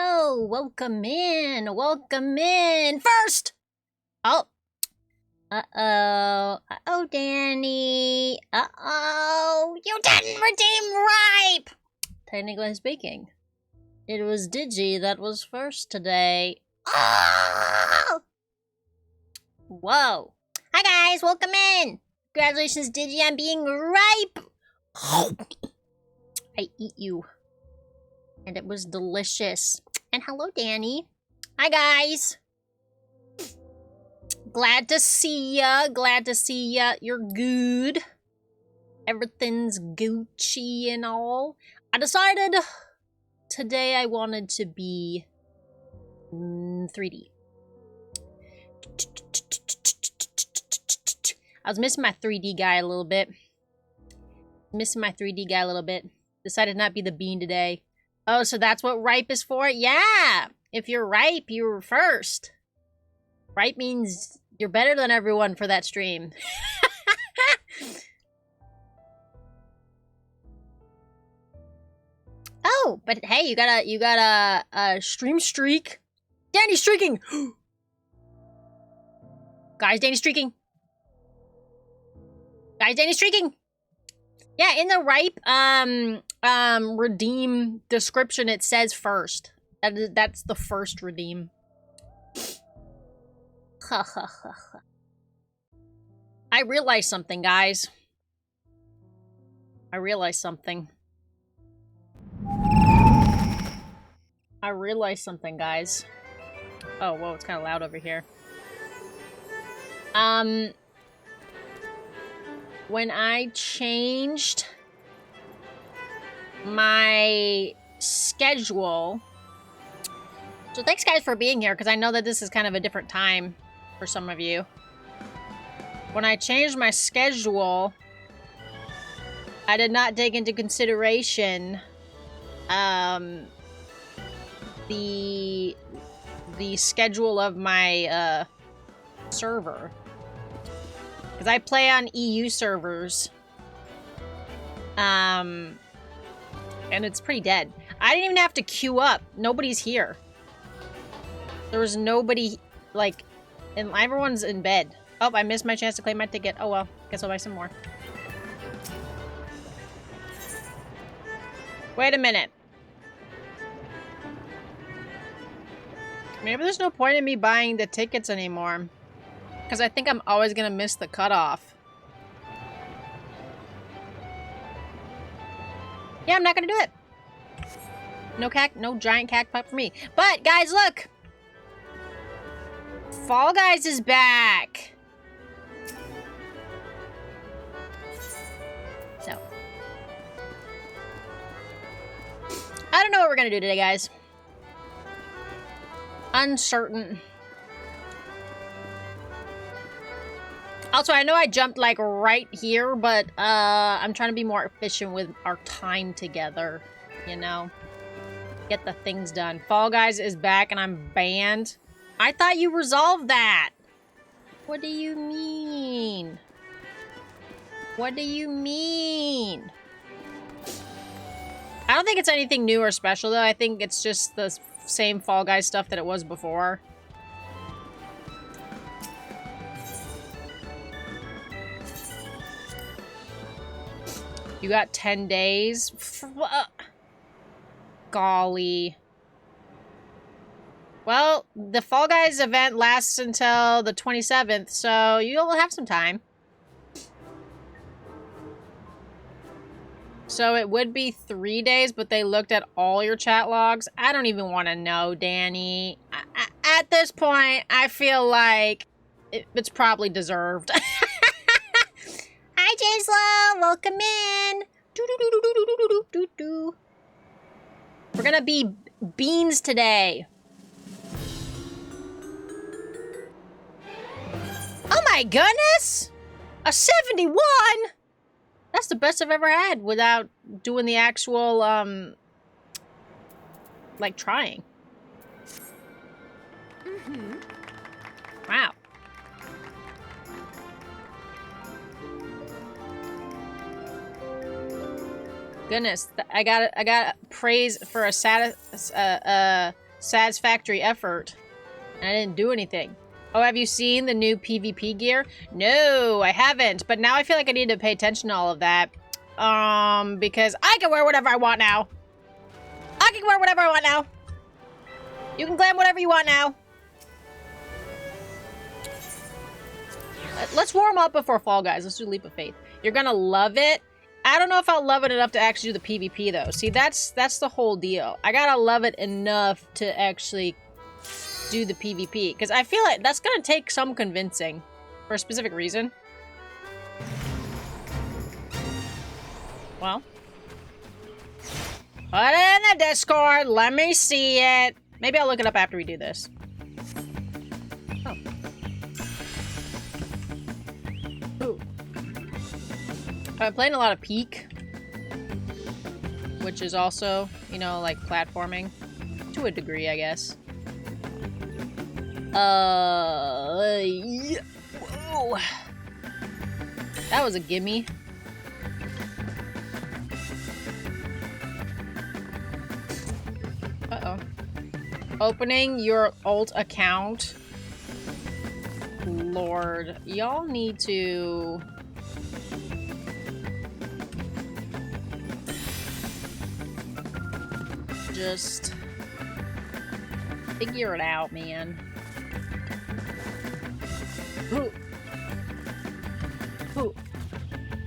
Hello, welcome in, first! Oh, uh-oh, Danny, you didn't redeem Ripe! Technically speaking, it was Digi that was first today. Oh! Whoa. Hi guys, welcome in! Congratulations, Digi, on being Ripe! I eat you. And it was delicious. And hello, Danny. Hi, guys. Glad to see ya. Glad to see ya. You're good. Everything's Gucci and all. I decided today I wanted to be 3D. I was missing my 3D guy a little bit. Decided not to be the bean today. Oh, so that's what Ripe is for? Yeah! If you're Ripe, you were first. Ripe means you're better than everyone for that stream. Oh, but hey, you got a stream streak. Danny's streaking! Guys, Danny's streaking. Yeah, in the Ripe, redeem description, it says first. That's the first redeem. I realized something, guys. I realized something, guys. Oh, whoa, it's kind of loud over here. When I changed my schedule, so thanks guys for being here, because I know that this is kind of a different time for some of you. When I changed my schedule, I did not take into consideration the schedule of my server. Because I play on EU servers. And it's pretty dead. I didn't even have to queue up. Nobody's here. There was nobody, like, and everyone's in bed. Oh, I missed my chance to claim my ticket. Oh well, guess I'll buy some more. Wait a minute. Maybe there's no point in me buying the tickets anymore. Because I think I'm always going to miss the cutoff. Yeah, I'm not going to do it. No giant cacti for me. But, guys, look! Fall Guys is back! So. I don't know what we're going to do today, guys. Uncertain. Also, I know I jumped, like, right here, but, I'm trying to be more efficient with our time together, you know? Get the things done. Fall Guys is back, and I'm banned. I thought you resolved that! What do you mean? What do you mean? I don't think it's anything new or special, though. I think it's just the same Fall Guys stuff that it was before. You got 10 days? Golly. Well, the Fall Guys event lasts until the 27th, so you'll have some time. So it would be 3 days, but they looked at all your chat logs. I don't even want to know, Danny. At this point, I feel like it's probably deserved. Hi, Jaisla. Welcome in. We're gonna be beans today. Oh my goodness! A 71? That's the best I've ever had without doing the actual, like, trying. Wow. Goodness, I got praise for a satisfactory effort. And I didn't do anything. Oh, have you seen the new PvP gear? No, I haven't. But now I feel like I need to pay attention to all of that. Because I can wear whatever I want now. I can wear whatever I want now. You can glam whatever you want now. Let's warm up before Fall Guys. Let's do Leap of Faith. You're gonna love it. I don't know if I'll love it enough to actually do the PvP though. See, that's the whole deal. I gotta love it enough to actually do the PvP, because I feel like that's gonna take some convincing for a specific reason. Well, put it in the Discord. Let me see it. Maybe I'll look it up after we do this. Oh. Ooh. I'm playing a lot of Peak, which is also, you know, like platforming to a degree, I guess. Yeah. Whoa. That was a gimme. Uh-oh. Opening your alt account. Lord, y'all need to... just figure it out, man. Ooh. Ooh.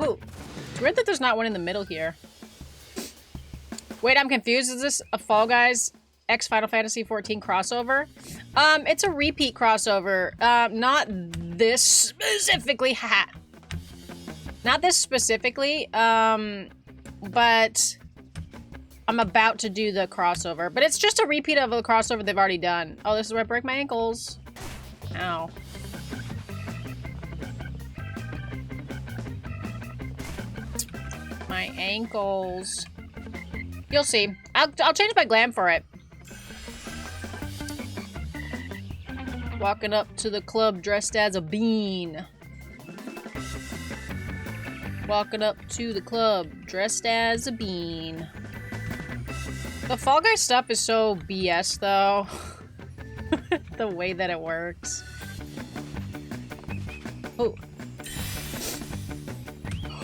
Ooh. It's weird that there's not one in the middle here. Wait, I'm confused. Is this a Fall Guys X Final Fantasy XIV crossover? It's a repeat crossover. Not this specifically. Not this specifically. But I'm about to do the crossover. But it's just a repeat of a crossover they've already done. Oh, this is where I break my ankles. Ow. My ankles. You'll see. I'll change my glam for it. Walking up to the club dressed as a bean. Walking up to the club dressed as a bean. The Fall Guys stuff is so BS though. The way that it works. Oh.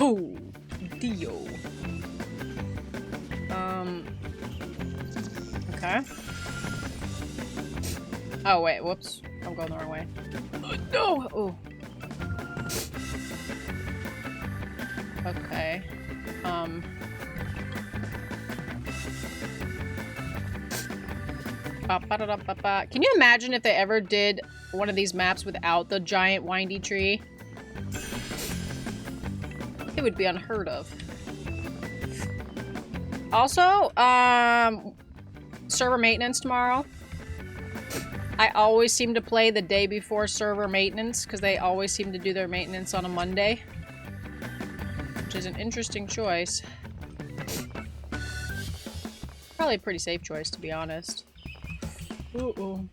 Oh. Dio. Okay. Oh, wait. Whoops. I'm going the wrong way. No! Oh. Okay. Can you imagine if they ever did one of these maps without the giant windy tree? It would be unheard of. Also, server maintenance tomorrow. I always seem to play the day before server maintenance because they always seem to do their maintenance on a Monday. Which is an interesting choice. Probably a pretty safe choice, to be honest. Uh-oh.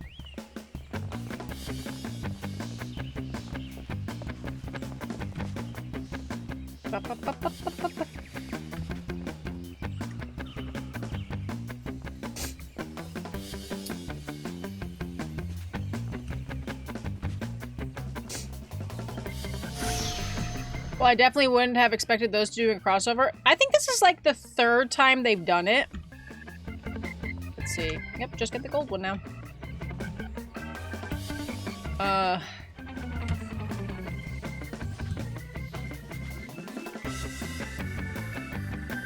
Well, I definitely wouldn't have expected those to do a crossover. I think this is like the third time they've done it. Let's see. Yep, just get the gold one now.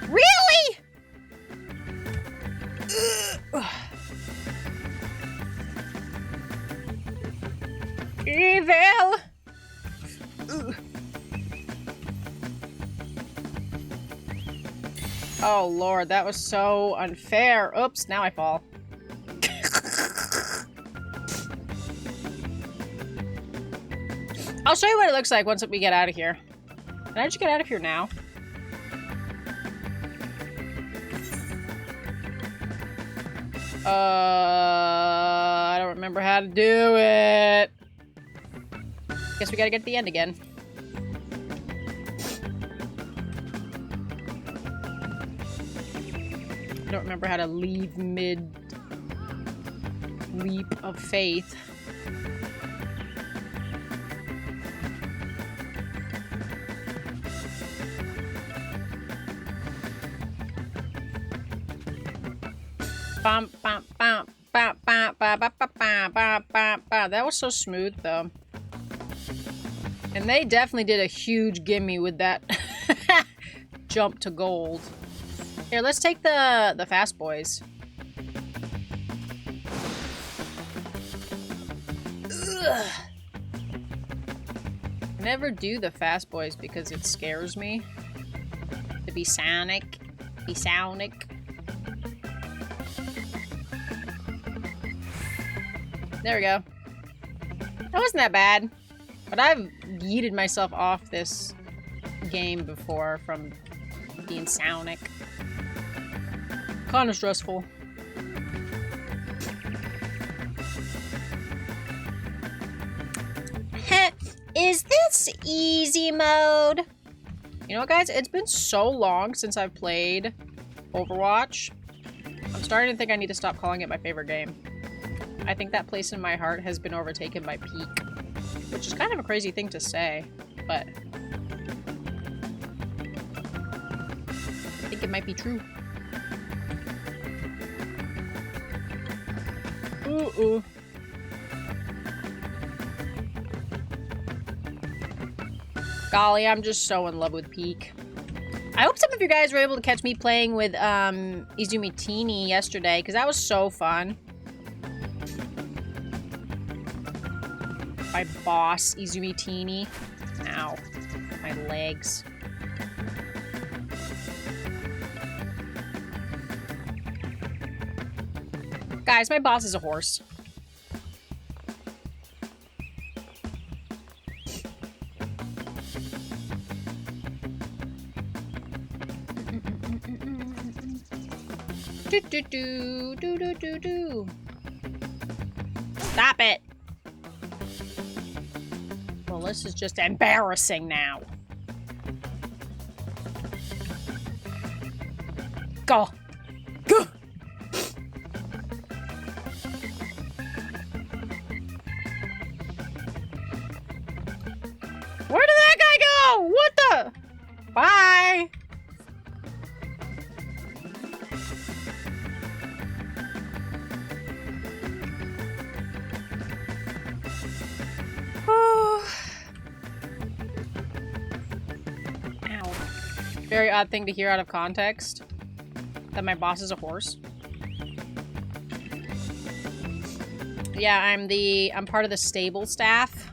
Really? Evil! Oh lord, that was so unfair. Oops, now I fall. I'll show you what it looks like once we get out of here. Can I just get out of here now? I don't remember how to do it. Guess we gotta get to the end again. I don't remember how to leave mid. leap of faith. That was so smooth, though. And they definitely did a huge gimme with that jump to gold. Here, let's take the fast boys. Ugh. I never do the fast boys because it scares me. To be sonic. Be sonic. There we go. That wasn't that bad. But I've yeeted myself off this game before from being sonic. Kinda stressful. Is this easy mode? You know what, guys? It's been so long since I've played Overwatch. I'm starting to think I need to stop calling it my favorite game. I think that place in my heart has been overtaken by Peak. Which is kind of a crazy thing to say, but I think it might be true. Ooh. Golly, I'm just so in love with Peak. I hope some of you guys were able to catch me playing with Izumi Teeny yesterday, because that was so fun. My boss, Izumi Teeny. Ow. My legs. Guys, my boss is a horse. Do. Stop it. Well, this is just embarrassing now. Go. Go. Where did that guy go? What the? Bye. Very odd thing to hear out of context. That my boss is a horse. Yeah, I'm part of the stable staff.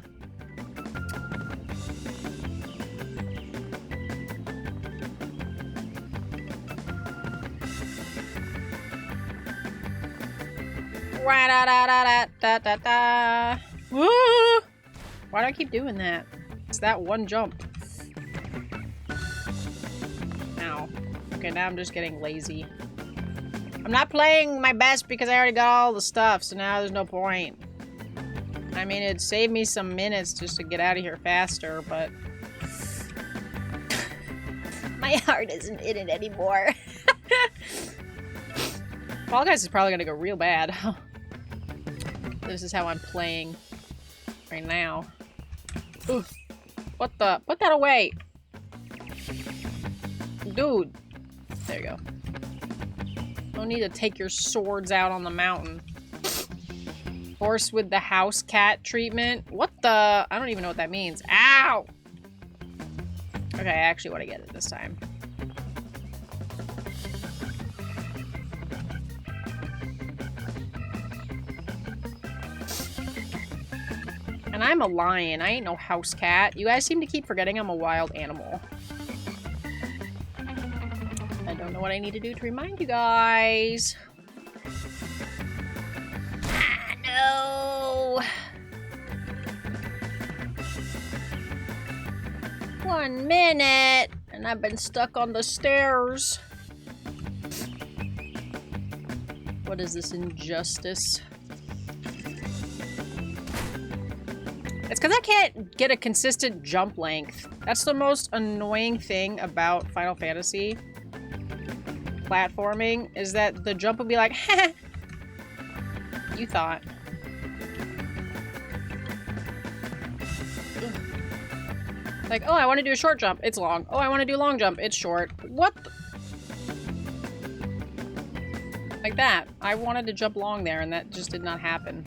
Woo! Why do I keep doing that? It's that one jump. Okay, now I'm just getting lazy. I'm not playing my best because I already got all the stuff, so now there's no point. I mean, it'd save me some minutes just to get out of here faster, but... my heart isn't in it anymore. FallGuys is probably gonna go real bad. This is how I'm playing right now. Ooh. What the? Put that away! Dude. There you go. Don't need to take your swords out on the mountain. Horse with the house cat treatment. What the? I don't even know what that means. Ow! Okay, I actually want to get it this time. And I'm a lion. I ain't no house cat. You guys seem to keep forgetting I'm a wild animal. I don't know what I need to do to remind you guys. Ah, no! 1 minute, and I've been stuck on the stairs. What is this injustice? It's because I can't get a consistent jump length. That's the most annoying thing about Final Fantasy platforming, is that the jump will be like, you you thought. Like, oh, I want to do a short jump. It's long. Oh, I want to do a long jump. It's short. What? Like that. I wanted to jump long there, and that just did not happen.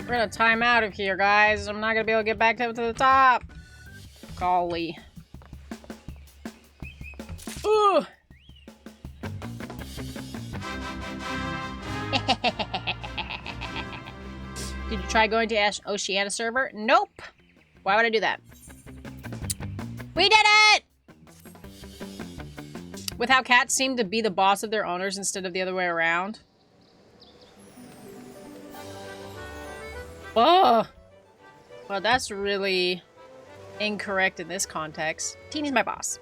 We're gonna time out of here, guys. I'm not gonna be able to get back up to the top. Golly. Ooh. Did you try going to Oceania server? Nope. Why would I do that? We did it! With how cats seem to be the boss of their owners instead of the other way around. Oh! Well, that's really incorrect in this context. Teeny's my boss.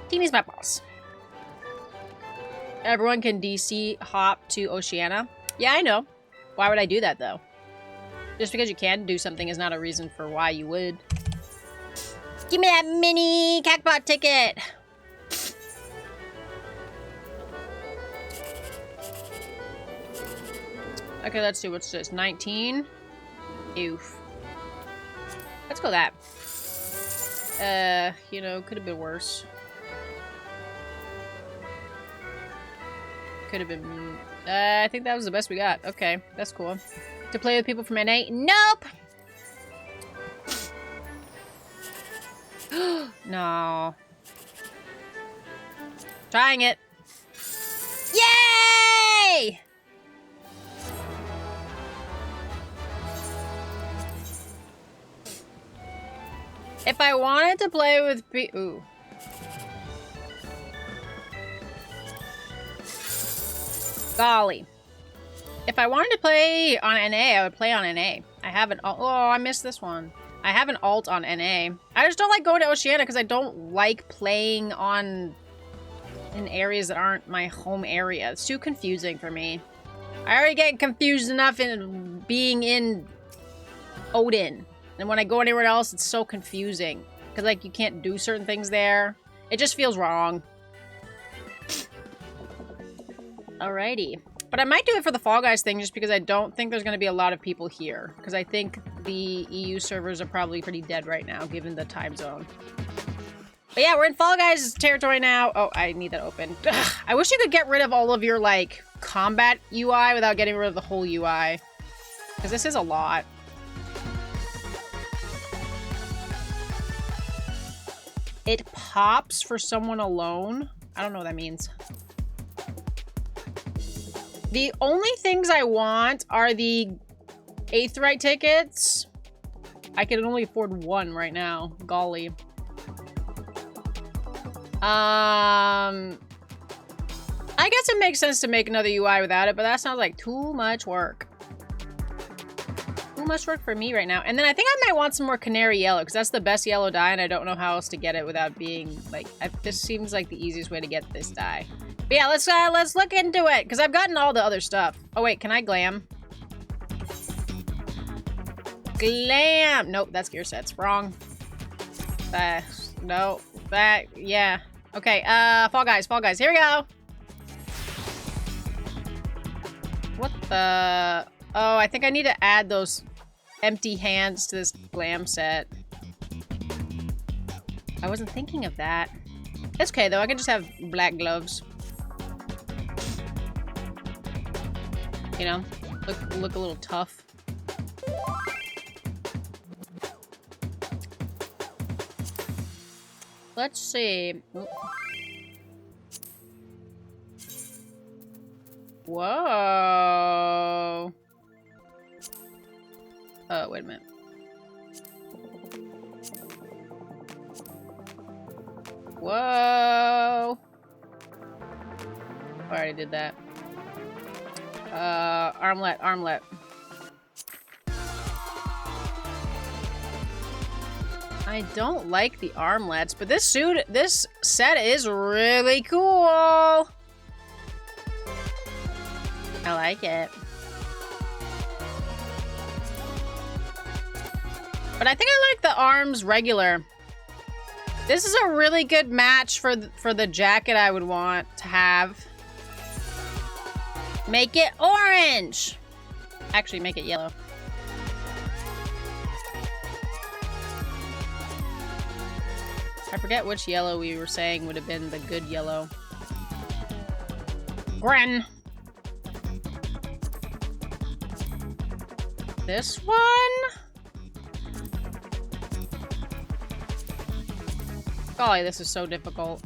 Teeny's my boss. Everyone can DC hop to Oceania. Yeah, I know. Why would I do that, though? Just because you can do something is not a reason for why you would. Give me that mini Cactbot ticket! Okay, let's see. What's this? 19? Oof. Let's go that. You know, could have been worse. Could have been... I think that was the best we got. Okay, that's cool. To play with people from NA? Nope! No. Trying it. Yay! If I wanted to play with ooh. Golly. If I wanted to play on NA, I would play on NA. I have an alt. Oh, I missed this one. I have an alt on NA. I just don't like going to Oceania because I don't like playing in areas that aren't my home area. It's too confusing for me. I already get confused enough in being in Odin. And when I go anywhere else, it's so confusing. Because, like, you can't do certain things there. It just feels wrong. Alrighty. But I might do it for the Fall Guys thing just because I don't think there's going to be a lot of people here. Because I think the EU servers are probably pretty dead right now, given the time zone. But yeah, we're in Fall Guys territory now. Oh, I need that open. Ugh, I wish you could get rid of all of your, like, combat UI without getting rid of the whole UI. Because this is a lot. It pops for someone alone. I don't know what that means. The only things I want are the Aetheryte tickets. I can only afford one right now. Golly. I guess it makes sense to make another UI without it, but that sounds like too much work. Too much work for me right now. And then I think I might want some more Canary Yellow, because that's the best yellow dye, and I don't know how else to get it without being, like, this seems like the easiest way to get this dye. But yeah, let's look into it, because I've gotten all the other stuff. Oh wait, can I glam? Glam! Nope, that's gear sets. Wrong. No. Yeah. Okay, Fall Guys, here we go! What the... Oh, I think I need to add those empty hands to this glam set. I wasn't thinking of that. It's okay, though. I can just have black gloves. You know? Look a little tough. Let's see. Whoa. Oh, wait a minute. Whoa. I already did that. Armlet. I don't like the armlets, but this set is really cool. I like it. But I think I like the arms regular. This is a really good match for the jacket I would want to have. Make it orange. Actually, make it yellow. I forget which yellow we were saying would have been the good yellow. Gren. This one? Golly, this is so difficult.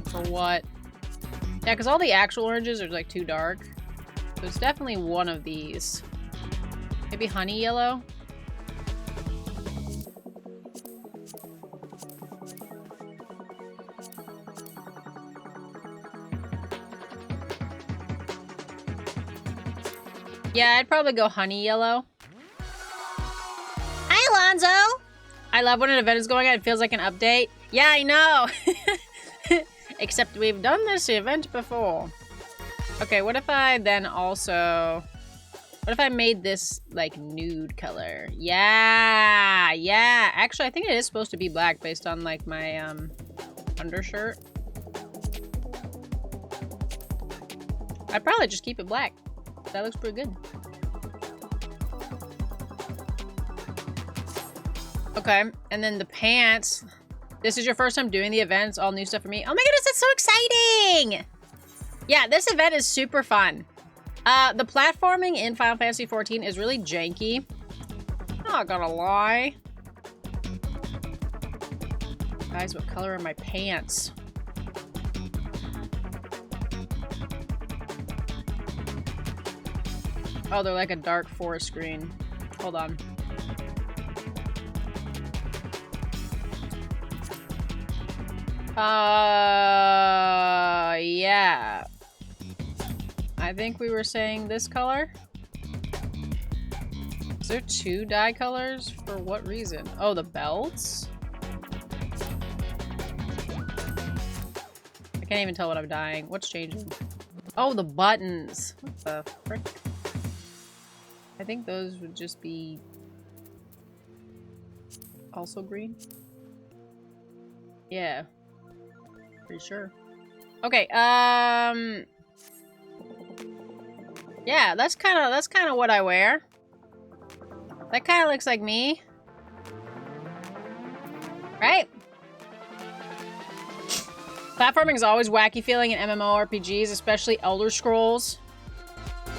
For what? Yeah, because all the actual oranges are like too dark. So it's definitely one of these. Maybe honey yellow? Yeah, I'd probably go honey yellow. Hi, Alonzo! I love when an event is going on. It feels like an update. Yeah, I know! Except we've done this event before. Okay, what if I then also... What if I made this, like, nude color? Yeah! Yeah! Actually, I think it is supposed to be black based on, like, my, undershirt. I'd probably just keep it black. That looks pretty good. Okay, and then the pants. This is your first time doing the event. It's all new stuff for me. Oh my goodness, that's so exciting! Yeah, this event is super fun. The platforming in Final Fantasy XIV is really janky. Not gonna lie. Guys, what color are my pants? Oh, they're like a dark forest green. Hold on. Yeah. I think we were saying this color. Is there two dye colors? For what reason? Oh, the belts? I can't even tell what I'm dyeing. What's changing? Oh, the buttons. What the frick? I think those would just be also green. Yeah. Pretty sure. Okay, yeah, that's kind of what I wear. That kind of looks like me. Right? Platforming is always wacky feeling in MMORPGs, especially Elder Scrolls.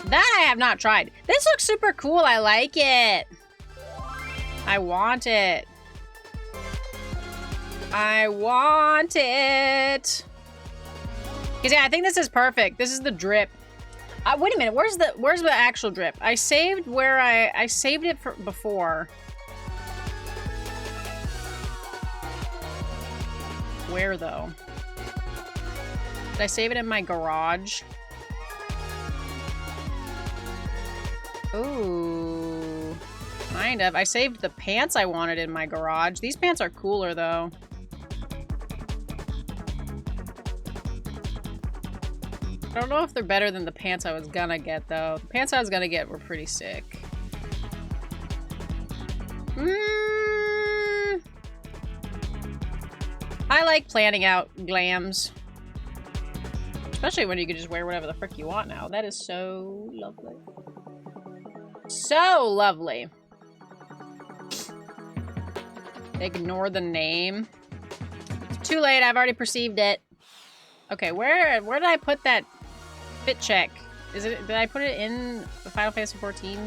That I have not tried. This looks super cool. I like it. I want it. I want it. Because yeah, I think this is perfect. This is the drip. Wait a minute. Where's the actual drip? I saved where I saved it for before. Where though? Did I save it in my garage? Ooh, kind of. I saved the pants I wanted in my garage. These pants are cooler though. I don't know if they're better than the pants I was gonna get though. The pants I was gonna get were pretty sick. I like planning out glams. Especially when you can just wear whatever the frick you want now. That is so lovely. So lovely. Ignore the name. It's too late, I've already perceived it. Okay, where did I put that fit check? Did I put it in the Final Fantasy XIV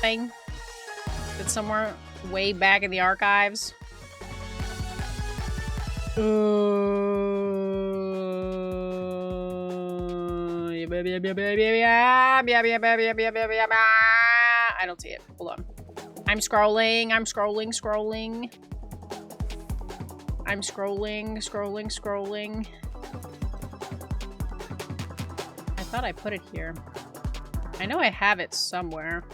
thing? It's somewhere way back in the archives. I don't see it. Hold on. I'm scrolling. I'm scrolling. I'm scrolling. I thought I put it here. I know I have it somewhere.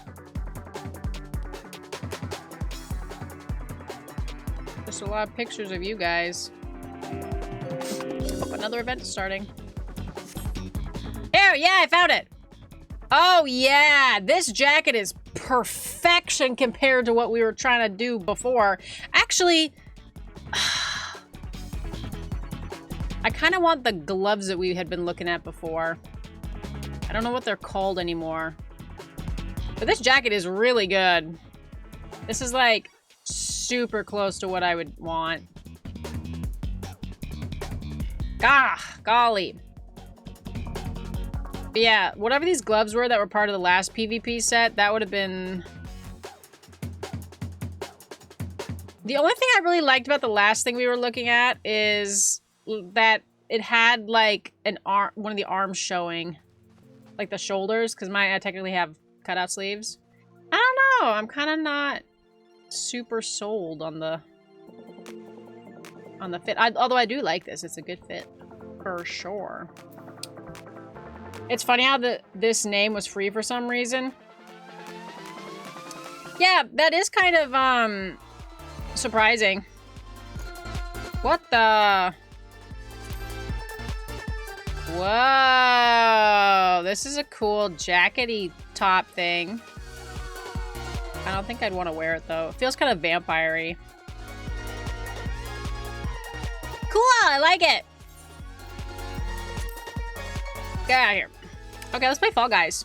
Just a lot of pictures of you guys. Oh, another event is starting. Here, yeah, I found it. Oh, yeah. This jacket is perfection compared to what we were trying to do before. Actually, I kind of want the gloves that we had been looking at before. I don't know what they're called anymore. But this jacket is really good. This is like super close to what I would want. Golly. But yeah, whatever these gloves were that were part of the last PvP set, that would have been... The only thing I really liked about the last thing we were looking at is that it had like an arm, one of the arms showing, like the shoulders, because I technically have cutout sleeves. I don't know, I'm kind of not super sold on the fit. Although I do like this, it's a good fit for sure. It's funny how this name was free for some reason. Yeah, that is kind of surprising. What the? Whoa, this is a cool jackety top thing. I don't think I'd want to wear it though. It feels kind of vampire-y. Cool, I like it. Get out of here. Okay, let's play Fall Guys.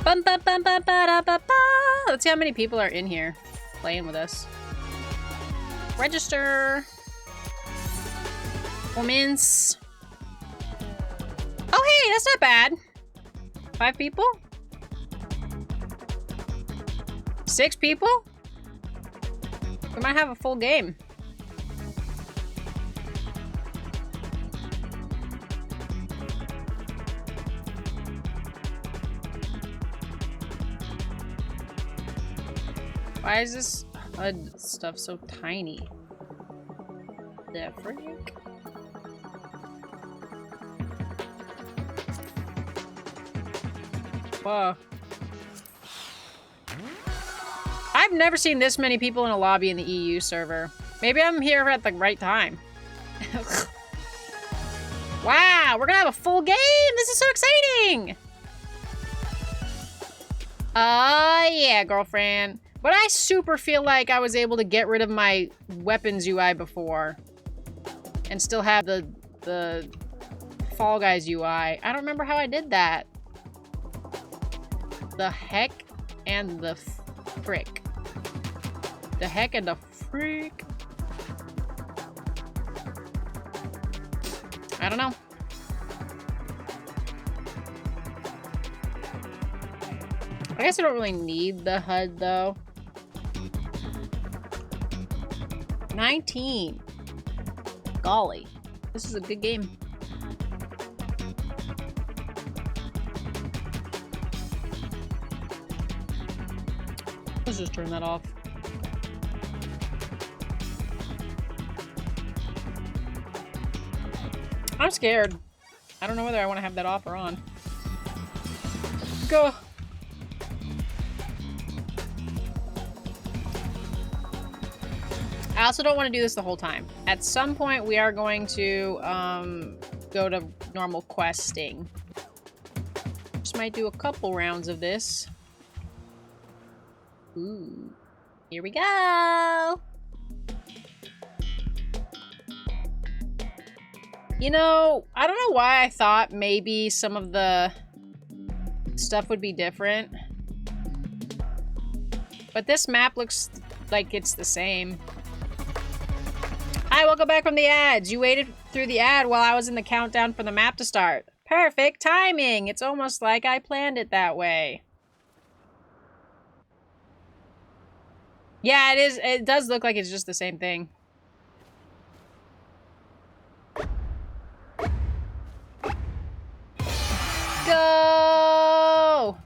Let's see how many people are in here playing with us. Register. Commence. Oh, hey, that's not bad. 5 people? 6 people? We might have a full game. Why is this HUD stuff so tiny? The frick? Whoa. I've never seen this many people in a lobby in the EU server. Maybe I'm here at the right time. Wow, we're gonna have a full game! This is so exciting! Yeah, girlfriend. But I super feel like I was able to get rid of my weapons UI before. And still have the Fall Guys UI. I don't remember how I did that. The heck and the frick. The heck and the freak. I don't know. I guess I don't really need the HUD though. 19. Golly. This is a good game. Let's just turn that off. I'm scared. I don't know whether I want to have that off or on. Go. I also don't want to do this the whole time. At some point, we are going to go to normal questing. Just might do a couple rounds of this. Ooh. Here we go! You know, I don't know why I thought maybe some of the stuff would be different. But this map looks like it's the same. Hi, welcome back from the ads. You waited through the ad while I was in the countdown for the map to start. Perfect timing. It's almost like I planned it that way. Yeah, it is. It does look like it's just the same thing. Go!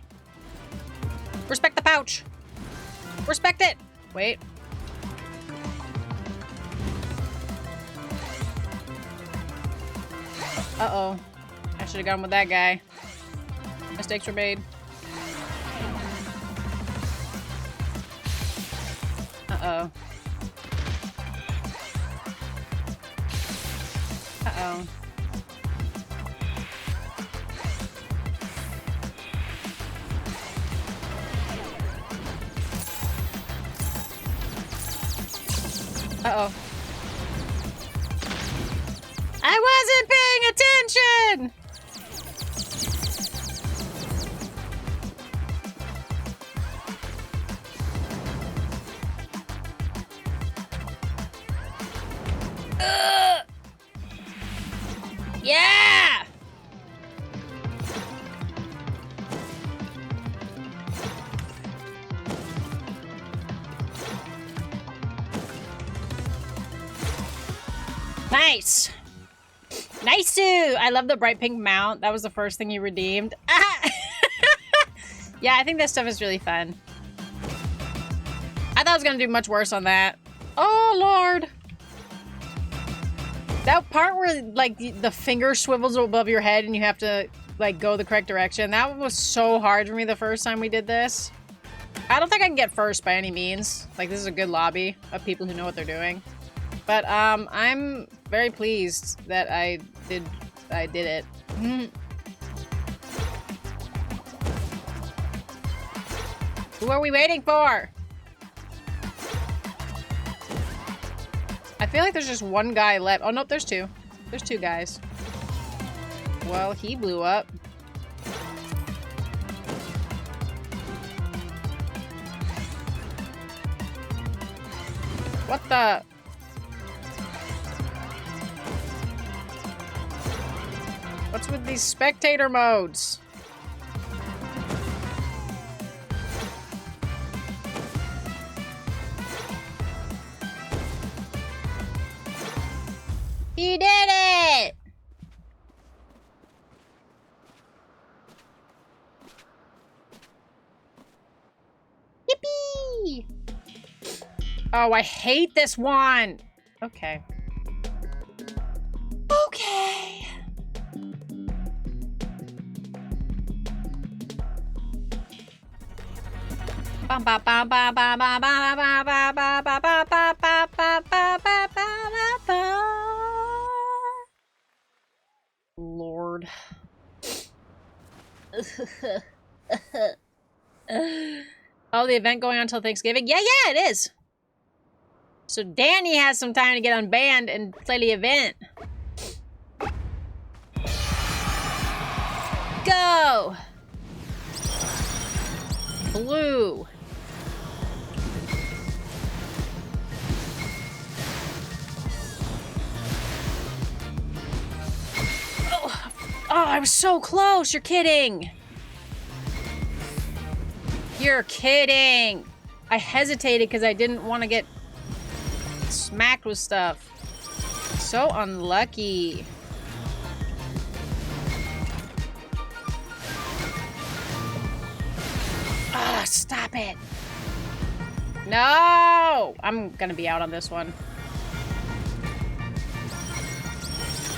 Respect the pouch. Respect it. Wait. Uh-oh. I should have gone with that guy. Mistakes were made. Uh-oh. Uh-oh. Uh-oh. I wasn't paying attention! Yeah! Nice. Nice too. I love the bright pink mount. That was the first thing you redeemed. Ah! Yeah, I think this stuff is really fun. I thought I was gonna do much worse on that. Oh, Lord. That part where, like, the finger swivels above your head and you have to, like, go the correct direction. That was so hard for me the first time we did this. I don't think I can get first by any means. Like, this is a good lobby of people who know what they're doing. But, I'm very pleased that I did it. Who are we waiting for? I feel like there's just one guy left. Oh, nope, there's two. There's two guys. Well, he blew up. What the? What's with these spectator modes? He did it! Yippee! Oh, I hate this one! Okay. Okay. Bum ba ba ba ba ba ba ba ba ba ba ba ba ba ba ba ba ba. Lord. Oh, the event going on until Thanksgiving? Yeah, it is. So Danny has some time to get unbanned and play the event. Go! Blue. Oh, I was so close. You're kidding. You're kidding. I hesitated because I didn't want to get smacked with stuff. So unlucky. Ah, stop it. No! I'm gonna be out on this one.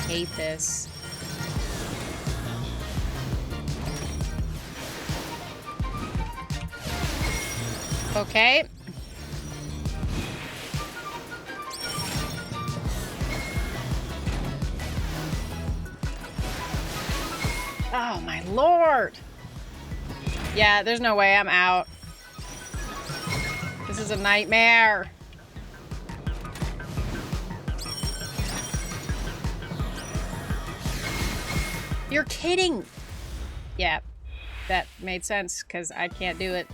Hate this. Okay. Oh my lord. Yeah, there's no way I'm out. This is a nightmare. You're kidding. Yeah, that made sense because I can't do it.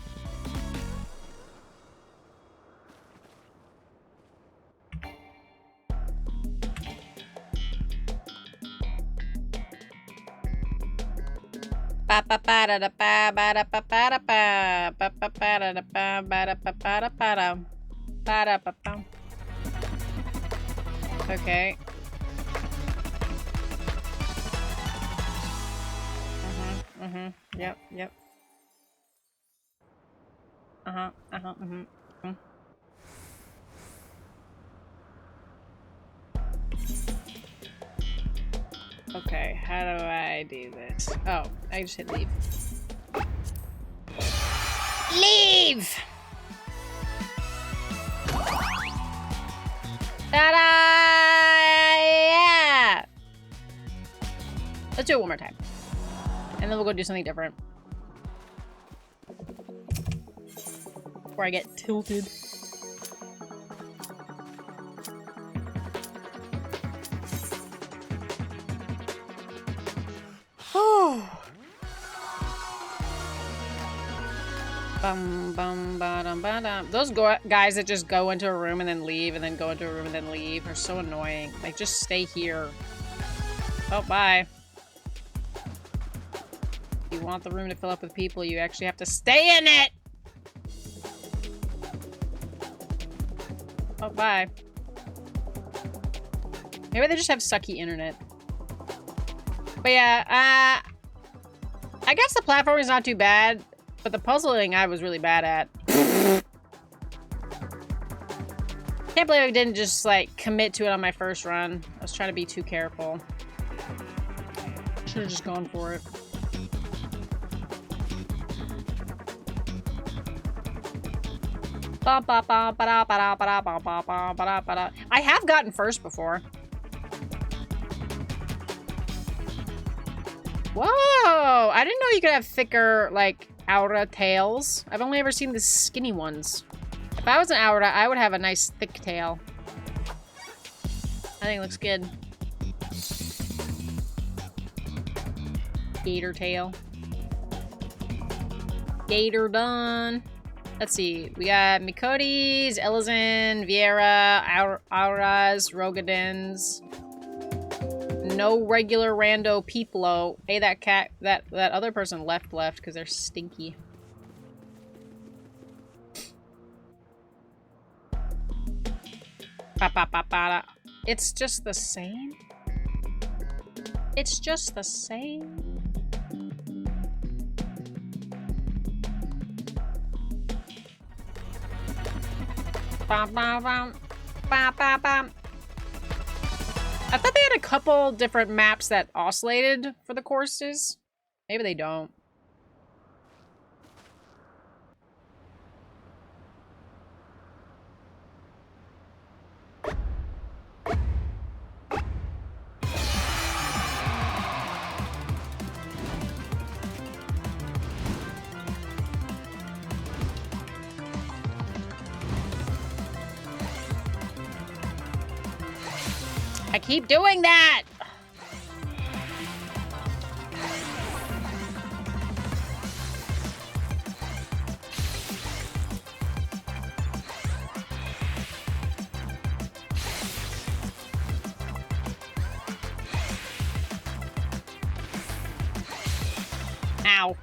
Okay. Yep. Okay, how do I do this? Oh, I just hit leave. Leave! Ta-da! Yeah! Let's do it one more time. And then we'll go do something different. Before I get tilted. Those guys that just go into a room and then leave, and then go into a room and then leave are so annoying. Like, just stay here. Oh, bye. If you want the room to fill up with people, you actually have to stay in it! Oh, bye. Maybe they just have sucky internet. But yeah, I guess the platforming is not too bad, but the puzzling I was really bad at. Can't believe I didn't just, like, commit to it on my first run. I was trying to be too careful. Should've just gone for it. I have gotten first before. Whoa! I didn't know you could have thicker, like, aura tails. I've only ever seen the skinny ones. If I was an aura, I would have a nice thick tail. I think it looks good. Gator tail. Gator done. Let's see. We got Mikotis, Elizin, Viera, Auras, Rogadins. No regular rando peeplo. Hey, that cat, that other person left because they're stinky. It's just the same. It's just the same. Bam, bam, bam. Bam, bam, bam. I thought they had a couple different maps that oscillated for the courses. Maybe they don't. I keep doing that! Ow.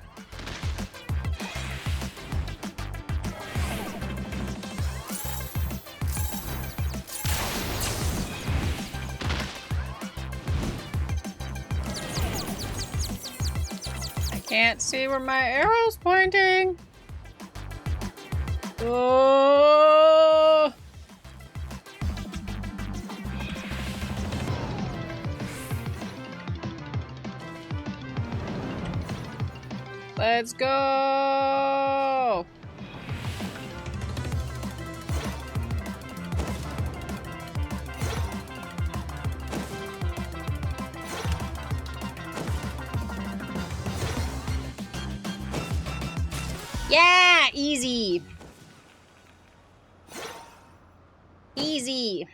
Can't see where my arrow's pointing. Oh! Let's go! Yeah, easy. Easy.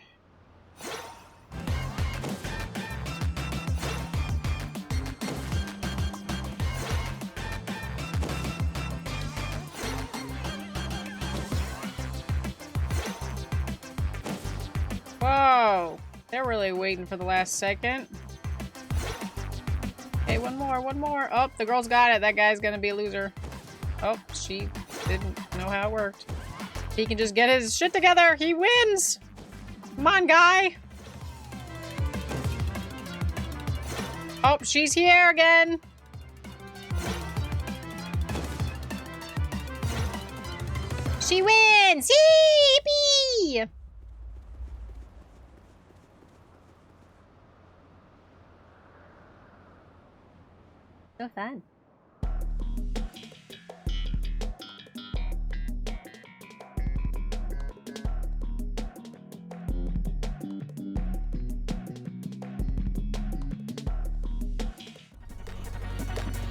Whoa. They're really waiting for the last second. Hey, one more, one more. Oh, the girl's got it. That guy's gonna be a loser. Oh, she didn't know how it worked. He can just get his shit together. He wins. Come on, guy. Oh, she's here again. She wins. Yippee! So fun.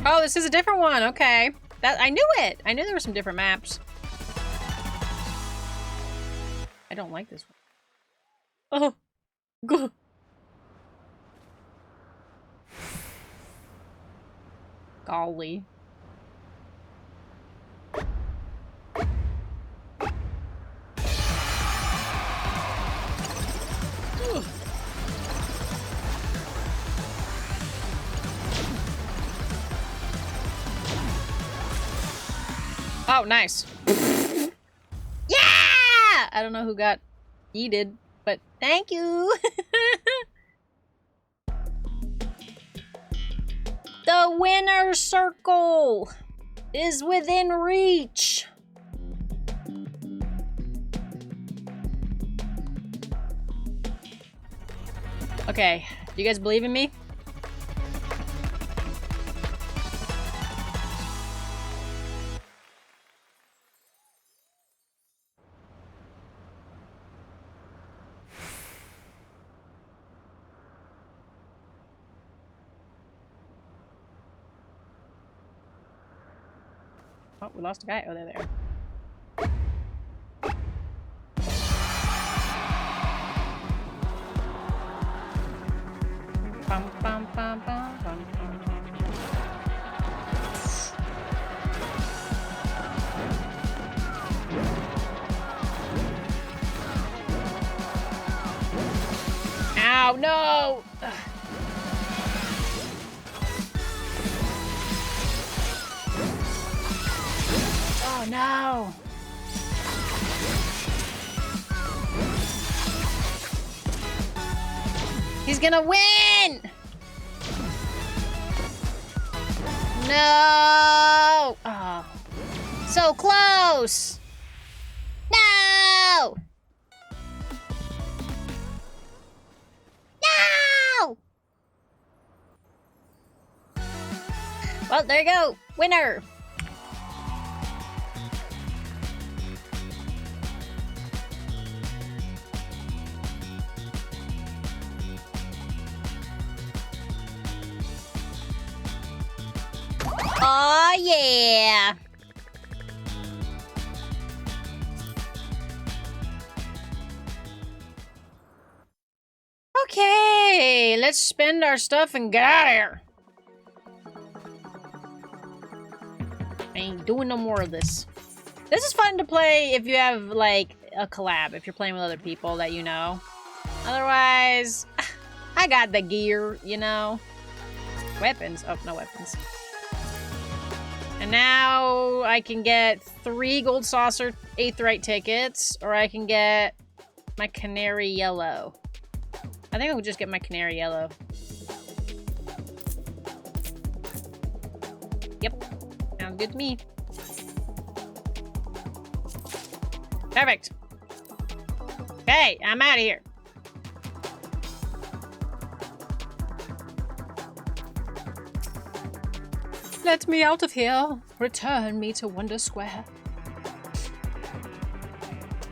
Oh, this is a different one. Okay. That I knew it. I knew there were some different maps. I don't like this one. Oh. Go. Golly. Oh, nice. Yeah! I don't know who got yeeted, but thank you. The winner circle is within reach. Okay, do you guys believe in me? Oh, we lost a guy. Oh, they're there. Bum, bum, bum, bum, bum, bum. Ow, no! Ugh. Oh, no! He's gonna win! No! Oh. So close! No! No! Well, there you go. Winner! Oh yeah! Okay, let's spend our stuff and get out of here. I ain't doing no more of this. This is fun to play if you have, like, a collab, if you're playing with other people that you know. Otherwise, I got the gear, you know. Weapons. Oh, no weapons. And now I can get 3 gold saucer Aetheryte tickets, or I can get my canary yellow. I think I would just get my canary yellow. Yep. Sounds good to me. Perfect. Okay, I'm out of here. Let me out of here. Return me to Wonder Square.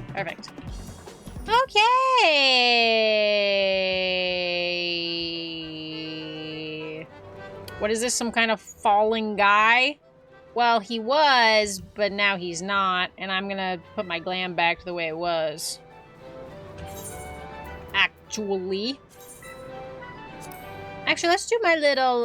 Perfect. Okay. What is this? Some kind of falling guy? Well, he was, but now he's not. And I'm gonna put my glam back to the way it was. Actually, let's do my little,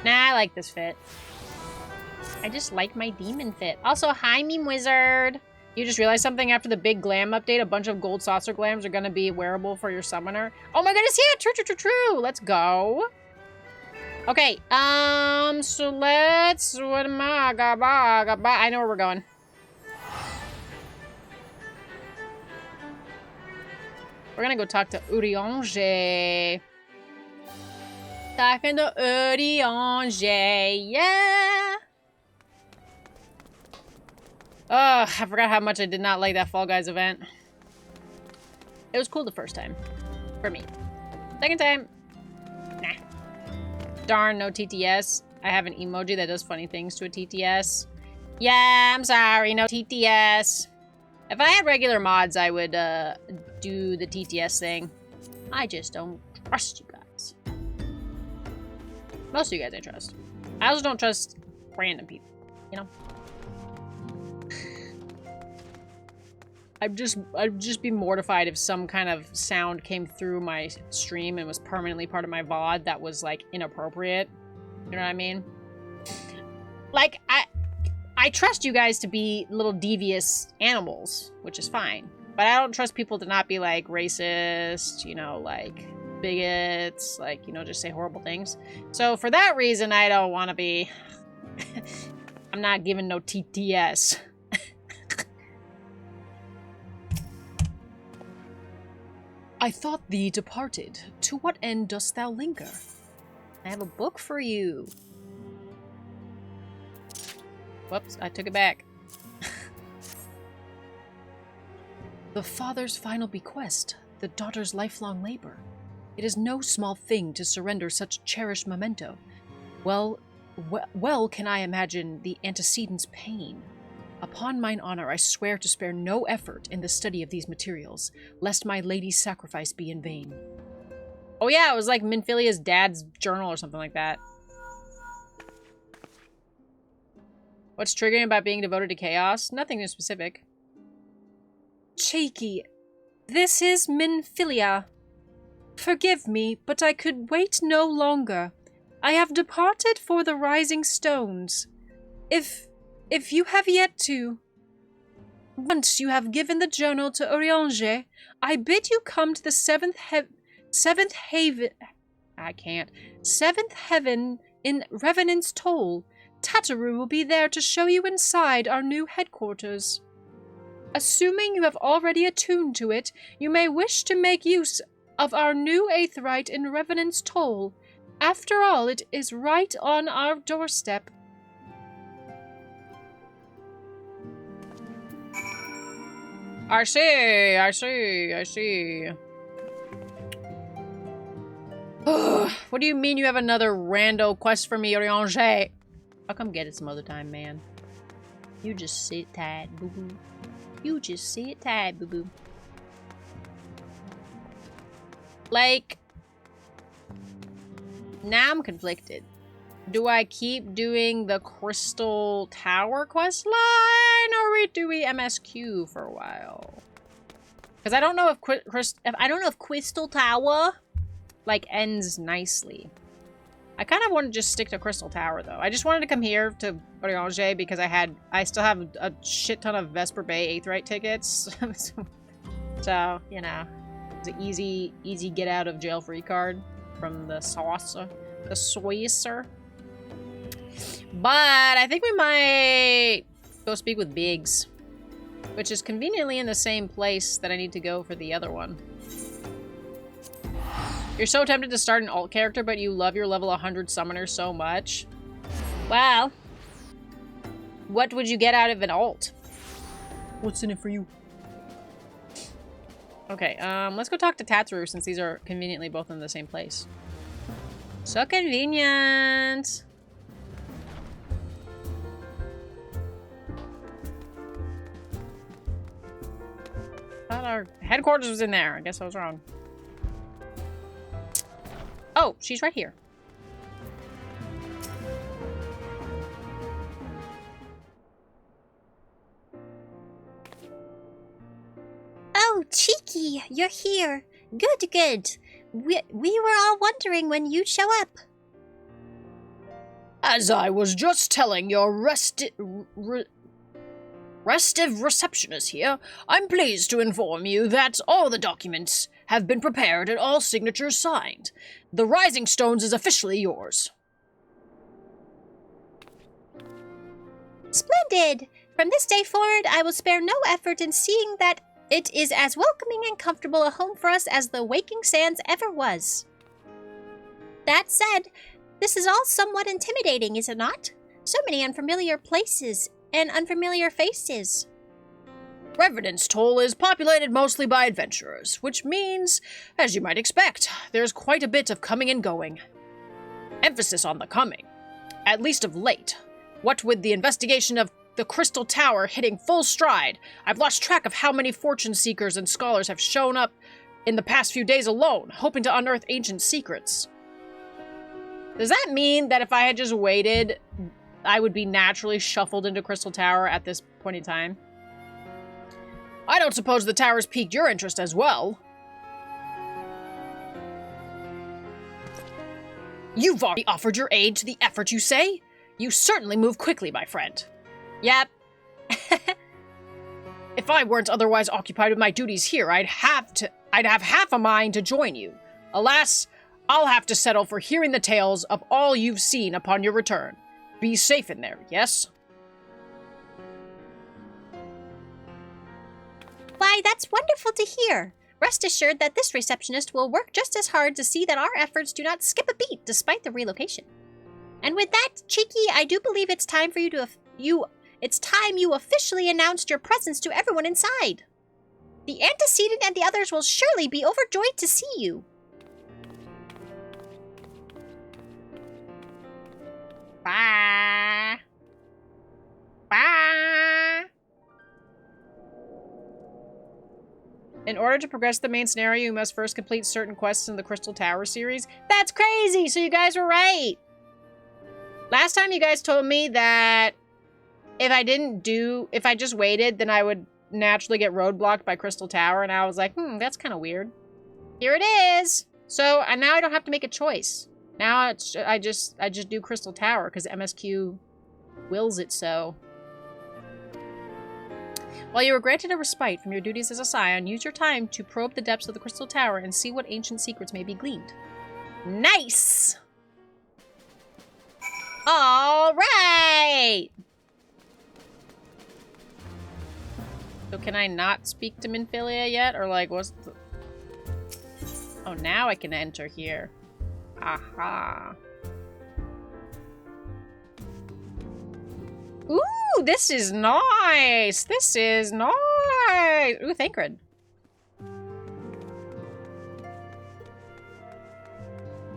Nah, I like this fit. I just like my demon fit. Also, hi, meme wizard. You just realized something after the big glam update. A bunch of gold saucer glams are gonna be wearable for your summoner. Oh my goodness, yeah, true. Let's go. Okay, so let's, what am I? I know where we're going. We're gonna go talk to Uriange. Talking to Uriange, yeah. Oh, I forgot how much I did not like that Fall Guys event. It was cool the first time. For me. Second time, nah. Darn, no TTS. I have an emoji that does funny things to a TTS. Yeah, I'm sorry, no TTS. If I had regular mods, I would do the TTS thing. I just don't trust you guys. Most of you guys I trust. I also don't trust random people, you know? I'd just be mortified if some kind of sound came through my stream and was permanently part of my VOD that was, like, inappropriate. You know what I mean? Like, I trust you guys to be little devious animals, which is fine. But I don't trust people to not be, like, racist, you know, like, bigots, like, you know, just say horrible things. So for that reason, I don't want to be... I'm not giving no TTS. I thought thee departed. To what end dost thou linger? I have a book for you. Whoops, I took it back. The father's final bequest, the daughter's lifelong labor. It is no small thing to surrender such cherished memento. Well can I imagine the antecedent's pain. Upon mine honor, I swear to spare no effort in the study of these materials, lest my lady's sacrifice be in vain. Oh yeah, it was like Minfilia's dad's journal or something like that. What's triggering about being devoted to chaos? Nothing in specific. Cheeky, this is Minfilia. Forgive me, but I could wait no longer. I have departed for the Rising Stones. If you have yet to... Once you have given the journal to Urianger, I bid you come to the seventh heaven in Revenant's Toll. Tataru will be there to show you inside our new headquarters. Assuming you have already attuned to it, you may wish to make use of our new aetheryte in Revenant's Toll. After all, it is right on our doorstep. I see. What do you mean you have another rando quest for me, Urianger? I'll come get it some other time, man. You just sit tight, boo-boo. You just sit tight, boo-boo. Like, now I'm conflicted. Do I keep doing the Crystal Tower quest line, or do we MSQ for a while? Because I don't know if Crystal Tower like ends nicely. I kind of want to just stick to Crystal Tower though. I just wanted to come here to Urianger because I still have a shit ton of Vesper Bay Aetheryte tickets. So, you know, it's an easy get out of jail free card from the saucer. The Soycer. But I think we might go speak with Biggs, which is conveniently in the same place that I need to go for the other one. You're so tempted to start an alt character, but you love your level 100 summoner so much. Well, what would you get out of an alt? What's in it for you? Okay, let's go talk to Tataru since these are conveniently both in the same place. So convenient. Thought our headquarters was in there. I guess I was wrong. Oh, she's right here. Oh, Cheeky, you're here. Good. We were all wondering when you'd show up. As I was just telling your restive receptionist here, I'm pleased to inform you that all the documents have been prepared and all signatures signed. The Rising Stones is officially yours. Splendid! From this day forward, I will spare no effort in seeing that it is as welcoming and comfortable a home for us as the Waking Sands ever was. That said, this is all somewhat intimidating, is it not? So many unfamiliar places and unfamiliar faces. Revenant's Toll is populated mostly by adventurers, which means, as you might expect, there's quite a bit of coming and going. Emphasis on the coming, at least of late. What with the investigation of the Crystal Tower hitting full stride, I've lost track of how many fortune seekers and scholars have shown up in the past few days alone, hoping to unearth ancient secrets. Does that mean that if I had just waited, I would be naturally shuffled into Crystal Tower at this point in time? I don't suppose the tower's piqued your interest as well. You've already offered your aid to the effort, you say? You certainly move quickly, my friend. Yep. If I weren't otherwise occupied with my duties here, I'd have half a mind to join you. Alas, I'll have to settle for hearing the tales of all you've seen upon your return. Be safe in there, yes? Why, that's wonderful to hear. Rest assured that this receptionist will work just as hard to see that our efforts do not skip a beat despite the relocation. And with that, Cheeky, I do believe it's time for it's time you officially announced your presence to everyone inside. The antecedent and the others will surely be overjoyed to see you. Bye. Bye. In order to progress the main scenario, you must first complete certain quests in the Crystal Tower series. That's crazy! So you guys were right! Last time you guys told me that if I just waited, then I would naturally get roadblocked by Crystal Tower, and I was like, that's kind of weird. Here it is! So, and now I don't have to make a choice. Now I just do Crystal Tower, because MSQ wills it so. While you were granted a respite from your duties as a scion, use your time to probe the depths of the Crystal Tower and see what ancient secrets may be gleaned. Nice! All right! So can I not speak to Minfilia yet? Or like, what's the... Oh, now I can enter here. Aha. Ooh, this is nice! This is nice! Ooh, Thancred.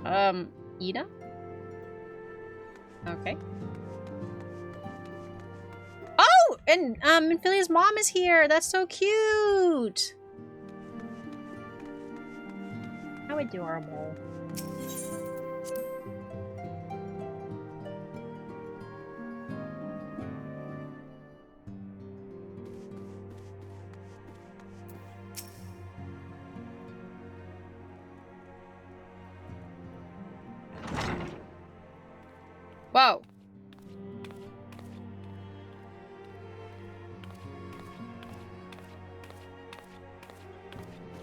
Ida? Okay. Oh! And, Minfilia's mom is here! That's so cute! How adorable. Whoa.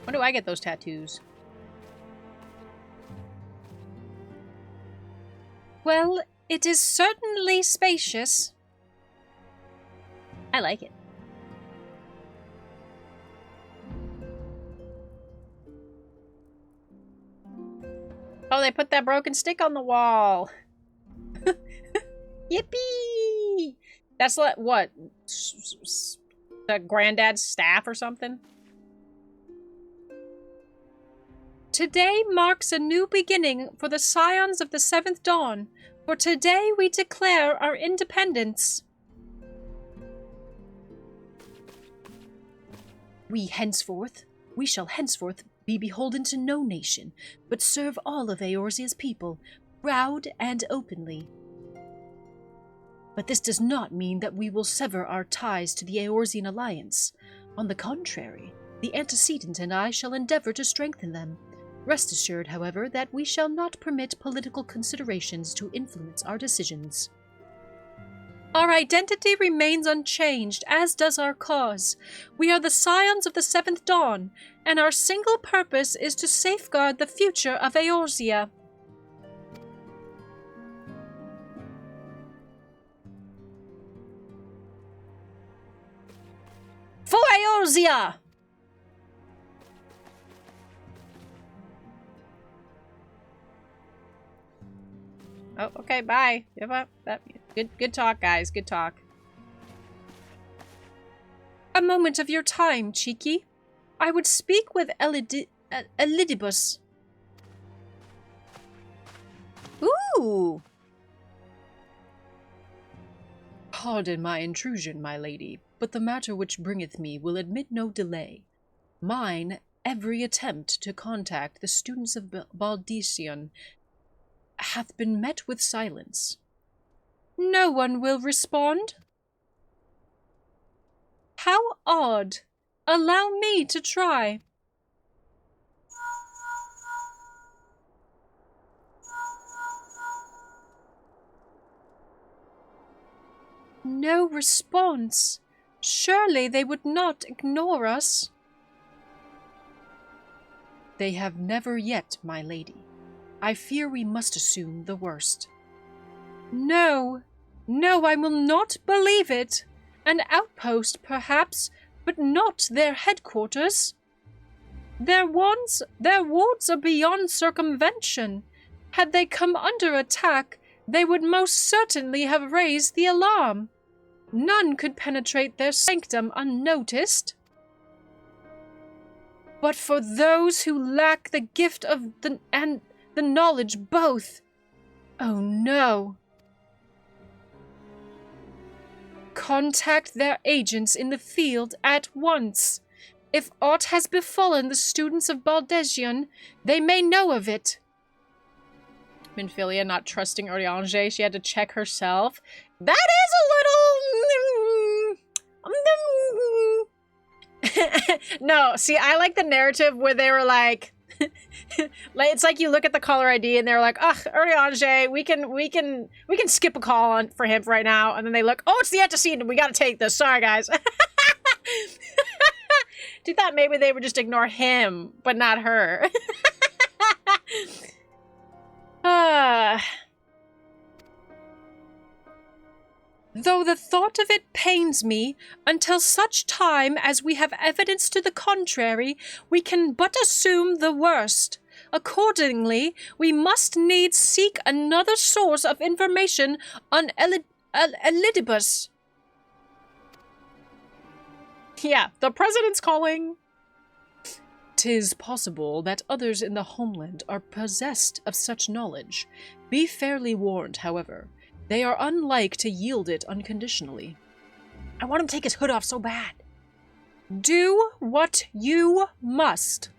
When do I get those tattoos? Well, it is certainly spacious. I like it. Oh, they put that broken stick on the wall. Yippee! That's like, what? The granddad's staff or something? Today marks a new beginning for the Scions of the Seventh Dawn, for today we declare our independence. We shall henceforth be beholden to no nation, but serve all of Eorzea's people, proud and openly. But this does not mean that we will sever our ties to the Eorzean alliance. On the contrary, the antecedent and I shall endeavor to strengthen them. Rest assured, however, that we shall not permit political considerations to influence our decisions. Our identity remains unchanged, as does our cause. We are the Scions of the Seventh Dawn, and our single purpose is to safeguard the future of Eorzea. For Eorzea! Oh, okay, bye. Give up. Good talk, guys. Good talk. A moment of your time, Cheeky. I would speak with Elidibus. Ooh! Pardon my intrusion, my lady, but the matter which bringeth me will admit no delay. Mine every attempt to contact the students of Baldicion hath been met with silence. No one will respond? How odd. Allow me to try. No response. Surely they would not ignore us. They have never yet, my lady. I fear we must assume the worst. No, no, I will not believe it. An outpost, perhaps, but not their headquarters. Their wards are beyond circumvention. Had they come under attack, they would most certainly have raised the alarm. None could penetrate their sanctum unnoticed. But for those who lack the gift of the knowledge both, oh no. Contact their agents in the field at once. If aught has befallen the students of Baldesion, they may know of it. Minfilia not trusting Oriange, she had to check herself. That is a little... No, see, I like the narrative where they were like... it's like you look at the caller ID and they're like, ugh, Oriange, we can skip a call on for him right now. And then they look, oh, it's the antecedent, we gotta take this. Sorry, guys. Do you thought maybe they would just ignore him, but not her? Though the thought of it pains me, until such time as we have evidence to the contrary, we can but assume the worst. Accordingly, we must needs seek another source of information on Elidibus. Yeah, the president's calling. 'Tis possible that others in the homeland are possessed of such knowledge. Be fairly warned, however. They are unlike to yield it unconditionally. I want him to take his hood off so bad. Do what you must.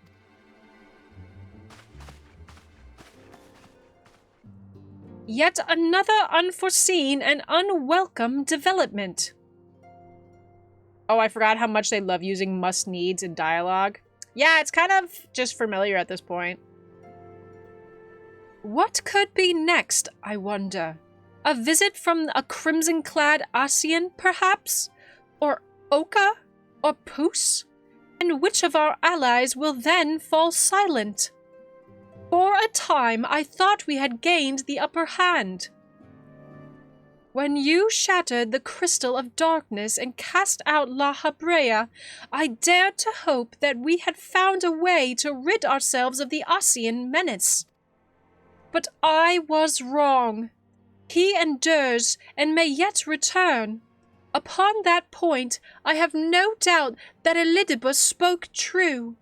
Yet another unforeseen and unwelcome development. Oh, I forgot how much they love using must-needs in dialogue. Yeah, it's kind of just familiar at this point. What could be next, I wonder? A visit from a crimson-clad Asian, perhaps? Or Oka? Or Poos? And which of our allies will then fall silent? For a time, I thought we had gained the upper hand. When you shattered the crystal of darkness and cast out La Habrea, I dared to hope that we had found a way to rid ourselves of the Asian menace. But I was wrong. He endures and may yet return. Upon that point, I have no doubt that Elidibus spoke true.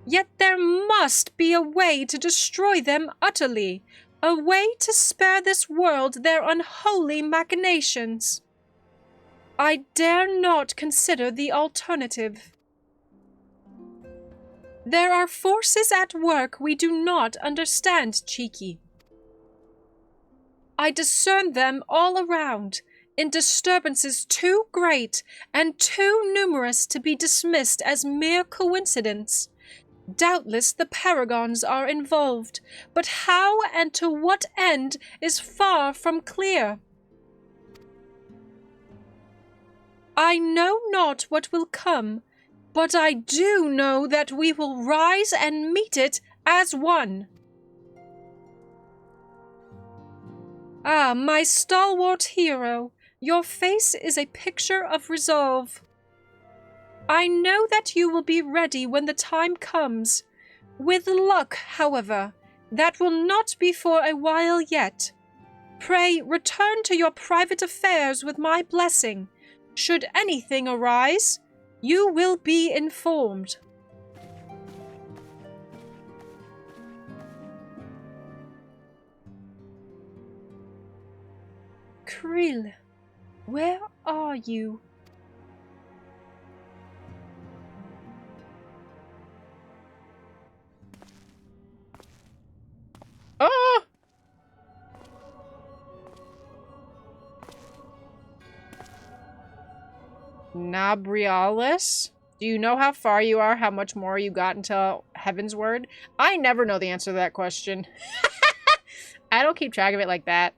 Yet there must be a way to destroy them utterly, a way to spare this world their unholy machinations. I dare not consider the alternative. There are forces at work we do not understand, Cheeky. I discern them all around, in disturbances too great and too numerous to be dismissed as mere coincidence. Doubtless the paragons are involved, but how and to what end is far from clear. I know not what will come, but I do know that we will rise and meet it as one. Ah, my stalwart hero, your face is a picture of resolve. I know that you will be ready when the time comes. With luck, however, that will not be for a while yet. Pray return to your private affairs with my blessing. Should anything arise, you will be informed. Krill, where are you? Oh! Nabrialis? Do you know how far you are, how much more you got until Heaven's Word? I never know the answer to that question. I don't keep track of it like that.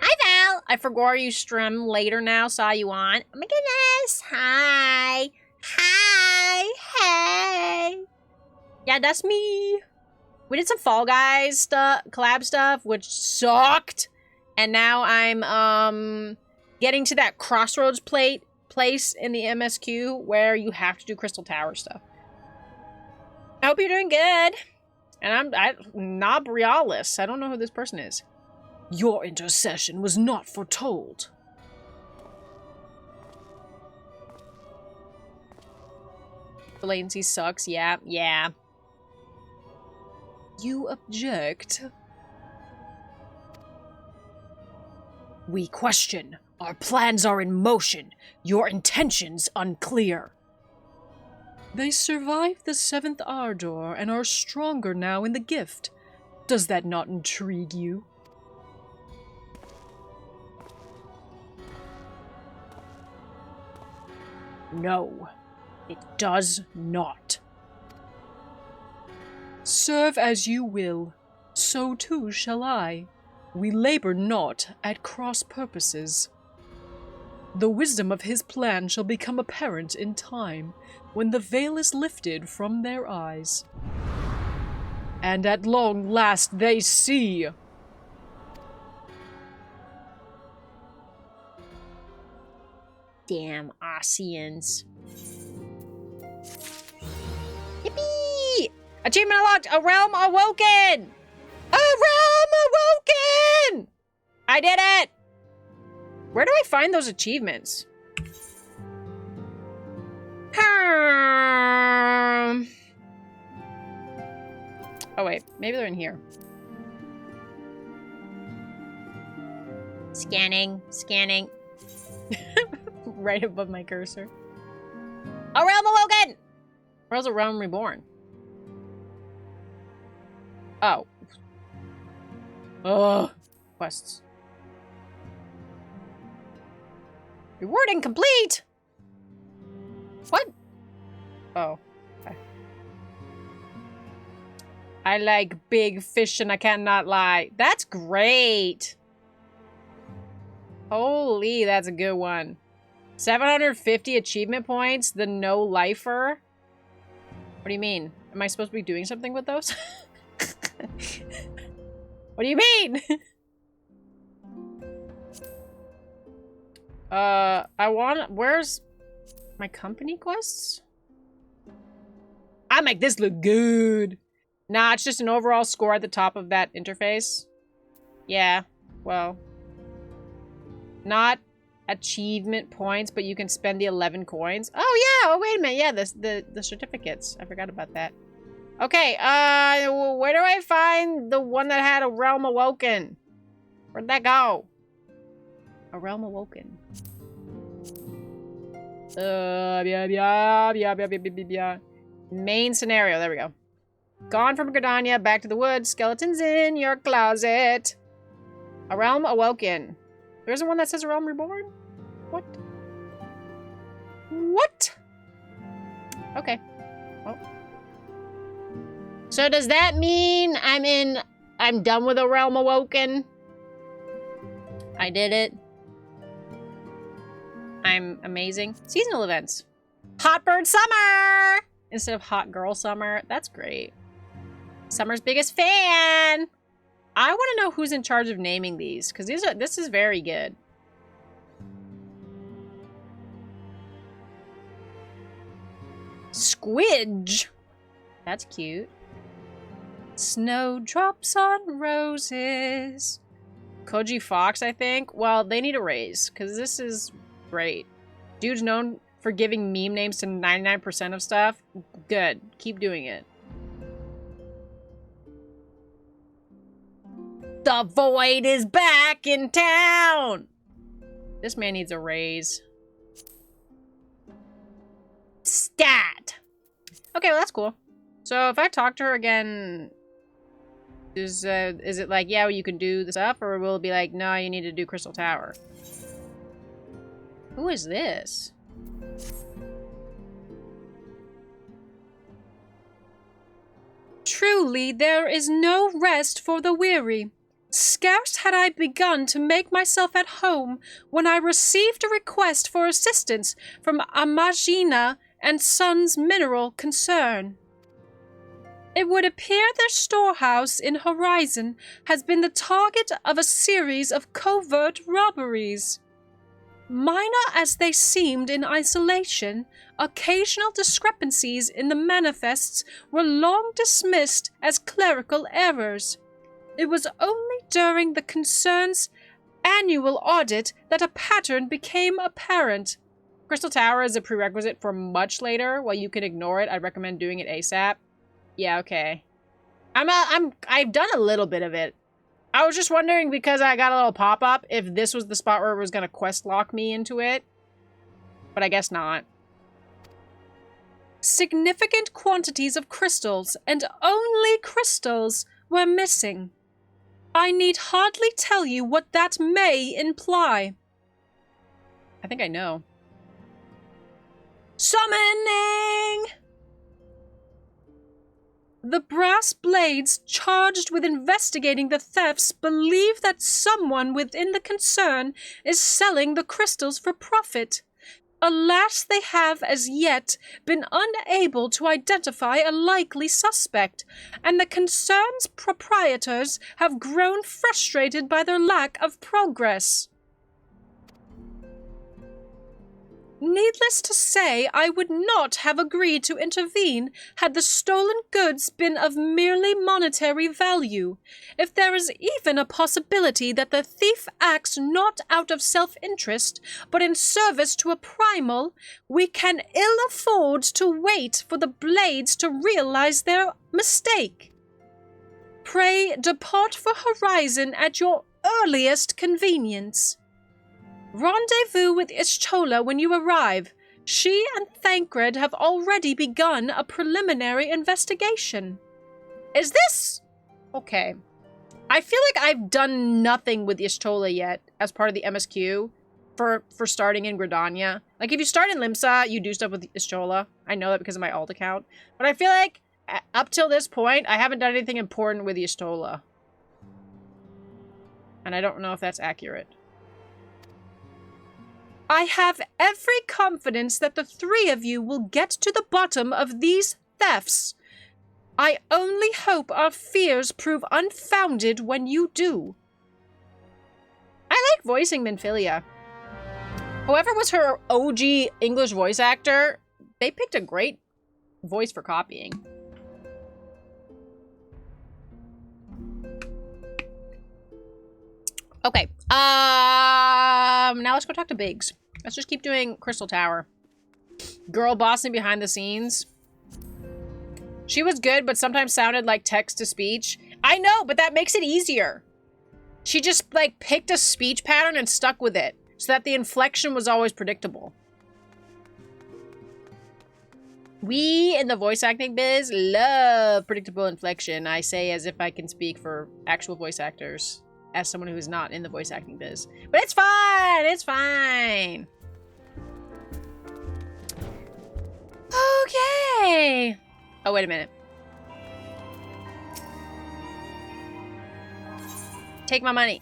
Hi, Val. I forgot you stream later now. Saw you on. Oh my goodness. Hi. Hi. Hey. Yeah, that's me. We did some Fall Guys stuff, collab stuff, which sucked. And now I'm getting to that crossroads place in the MSQ where you have to do Crystal Tower stuff. I hope you're doing good. And I'm Knob Realis. I don't know who this person is. Your intercession was not foretold. The latency sucks. Yeah. You object? We question. Our plans are in motion. Your intentions unclear. They survived the 7th Ardor and are stronger now in the gift. Does that not intrigue you? No, it does not. Serve as you will, so too shall I. We labor not at cross purposes. The wisdom of his plan shall become apparent in time, when the veil is lifted from their eyes. And at long last they see. Damn Ossians. Yippee! Achievement unlocked! A realm awoken! A realm awoken! I did it! Where do I find those achievements? Oh wait, maybe they're in here. Scanning. Right above my cursor. A realm awoken! Where's a realm reborn? Oh. Ugh. Quests. Reward incomplete! What? Oh. Okay. I like big fish and I cannot lie. That's great! Holy, that's a good one. 750 achievement points, the no-lifer? What do you mean? Am I supposed to be doing something with those? What do you mean? Where's my company quests? I make this look good. Nah, it's just an overall score at the top of that interface. Yeah, well. Not achievement points, but you can spend the 11 coins. Oh yeah, oh wait a minute, yeah, the certificates. I forgot about that. Okay, where do I find the one that had a realm awoken? Where'd that go? A realm awoken. Main scenario, there we go. Gone from Gridania, back to the woods, skeletons in your closet. A realm awoken. There isn't one that says a realm reborn? What? What? Okay. Well. So does that mean I'm done with a realm awoken? I did it. I'm amazing. Seasonal events. Hot bird summer! Instead of hot girl summer. That's great. Summer's biggest fan! I want to know who's in charge of naming these, because this is very good. Squidge! That's cute. Snowdrops on roses. Koji Fox, I think. Well, they need a raise, because this is great. Dude's known for giving meme names to 99% of stuff. Good. Keep doing it. The Void is back in town! This man needs a raise. Stat! Okay, well that's cool. So if I talk to her again, is it like, yeah, well, you can do the stuff, or will it be like, no, you need to do Crystal Tower? Who is this? Truly, there is no rest for the weary. Scarce had I begun to make myself at home when I received a request for assistance from Amagina and Sons Mineral Concern. It would appear their storehouse in Horizon has been the target of a series of covert robberies. Minor as they seemed in isolation, occasional discrepancies in the manifests were long dismissed as clerical errors. It was only during the concern's annual audit that a pattern became apparent. Crystal Tower is a prerequisite for much later. While you can ignore it, I recommend doing it ASAP. Yeah, okay. I've done a little bit of it. I was just wondering, because I got a little pop-up, if this was the spot where it was going to quest lock me into it. But I guess not. Significant quantities of crystals, and only crystals, were missing. I need hardly tell you what that may imply. I think I know. Summoning! The brass blades charged with investigating the thefts believe that someone within the concern is selling the crystals for profit. Alas, they have as yet been unable to identify a likely suspect, and the concern's proprietors have grown frustrated by their lack of progress. Needless to say, I would not have agreed to intervene had the stolen goods been of merely monetary value. If there is even a possibility that the thief acts not out of self-interest, but in service to a primal, we can ill afford to wait for the blades to realize their mistake. Pray depart for Horizon at your earliest convenience. Rendezvous with Ishtola when you arrive. She and Thancred have already begun a preliminary investigation. Is this... Okay. I feel like I've done nothing with Ishtola yet as part of the MSQ for starting in Gridania. Like, if you start in Limsa, you do stuff with Ishtola. I know that because of my alt account. But I feel like, up till this point, I haven't done anything important with Ishtola. And I don't know if that's accurate. I have every confidence that the three of you will get to the bottom of these thefts. I only hope our fears prove unfounded when you do. I like voicing Minfilia. Whoever was her OG English voice actor, they picked a great voice for copying. Okay. Now let's go talk to Biggs. Let's just keep doing Crystal Tower. Girl bossing behind the scenes. She was good, but sometimes sounded like text-to-speech. I know, but that makes it easier. She just, like, picked a speech pattern and stuck with it, so that the inflection was always predictable. We, in the voice acting biz, love predictable inflection. I say as if I can speak for actual voice actors. As someone who is not in the voice acting biz. But it's fine! It's fine! Okay! Oh, wait a minute. Take my money.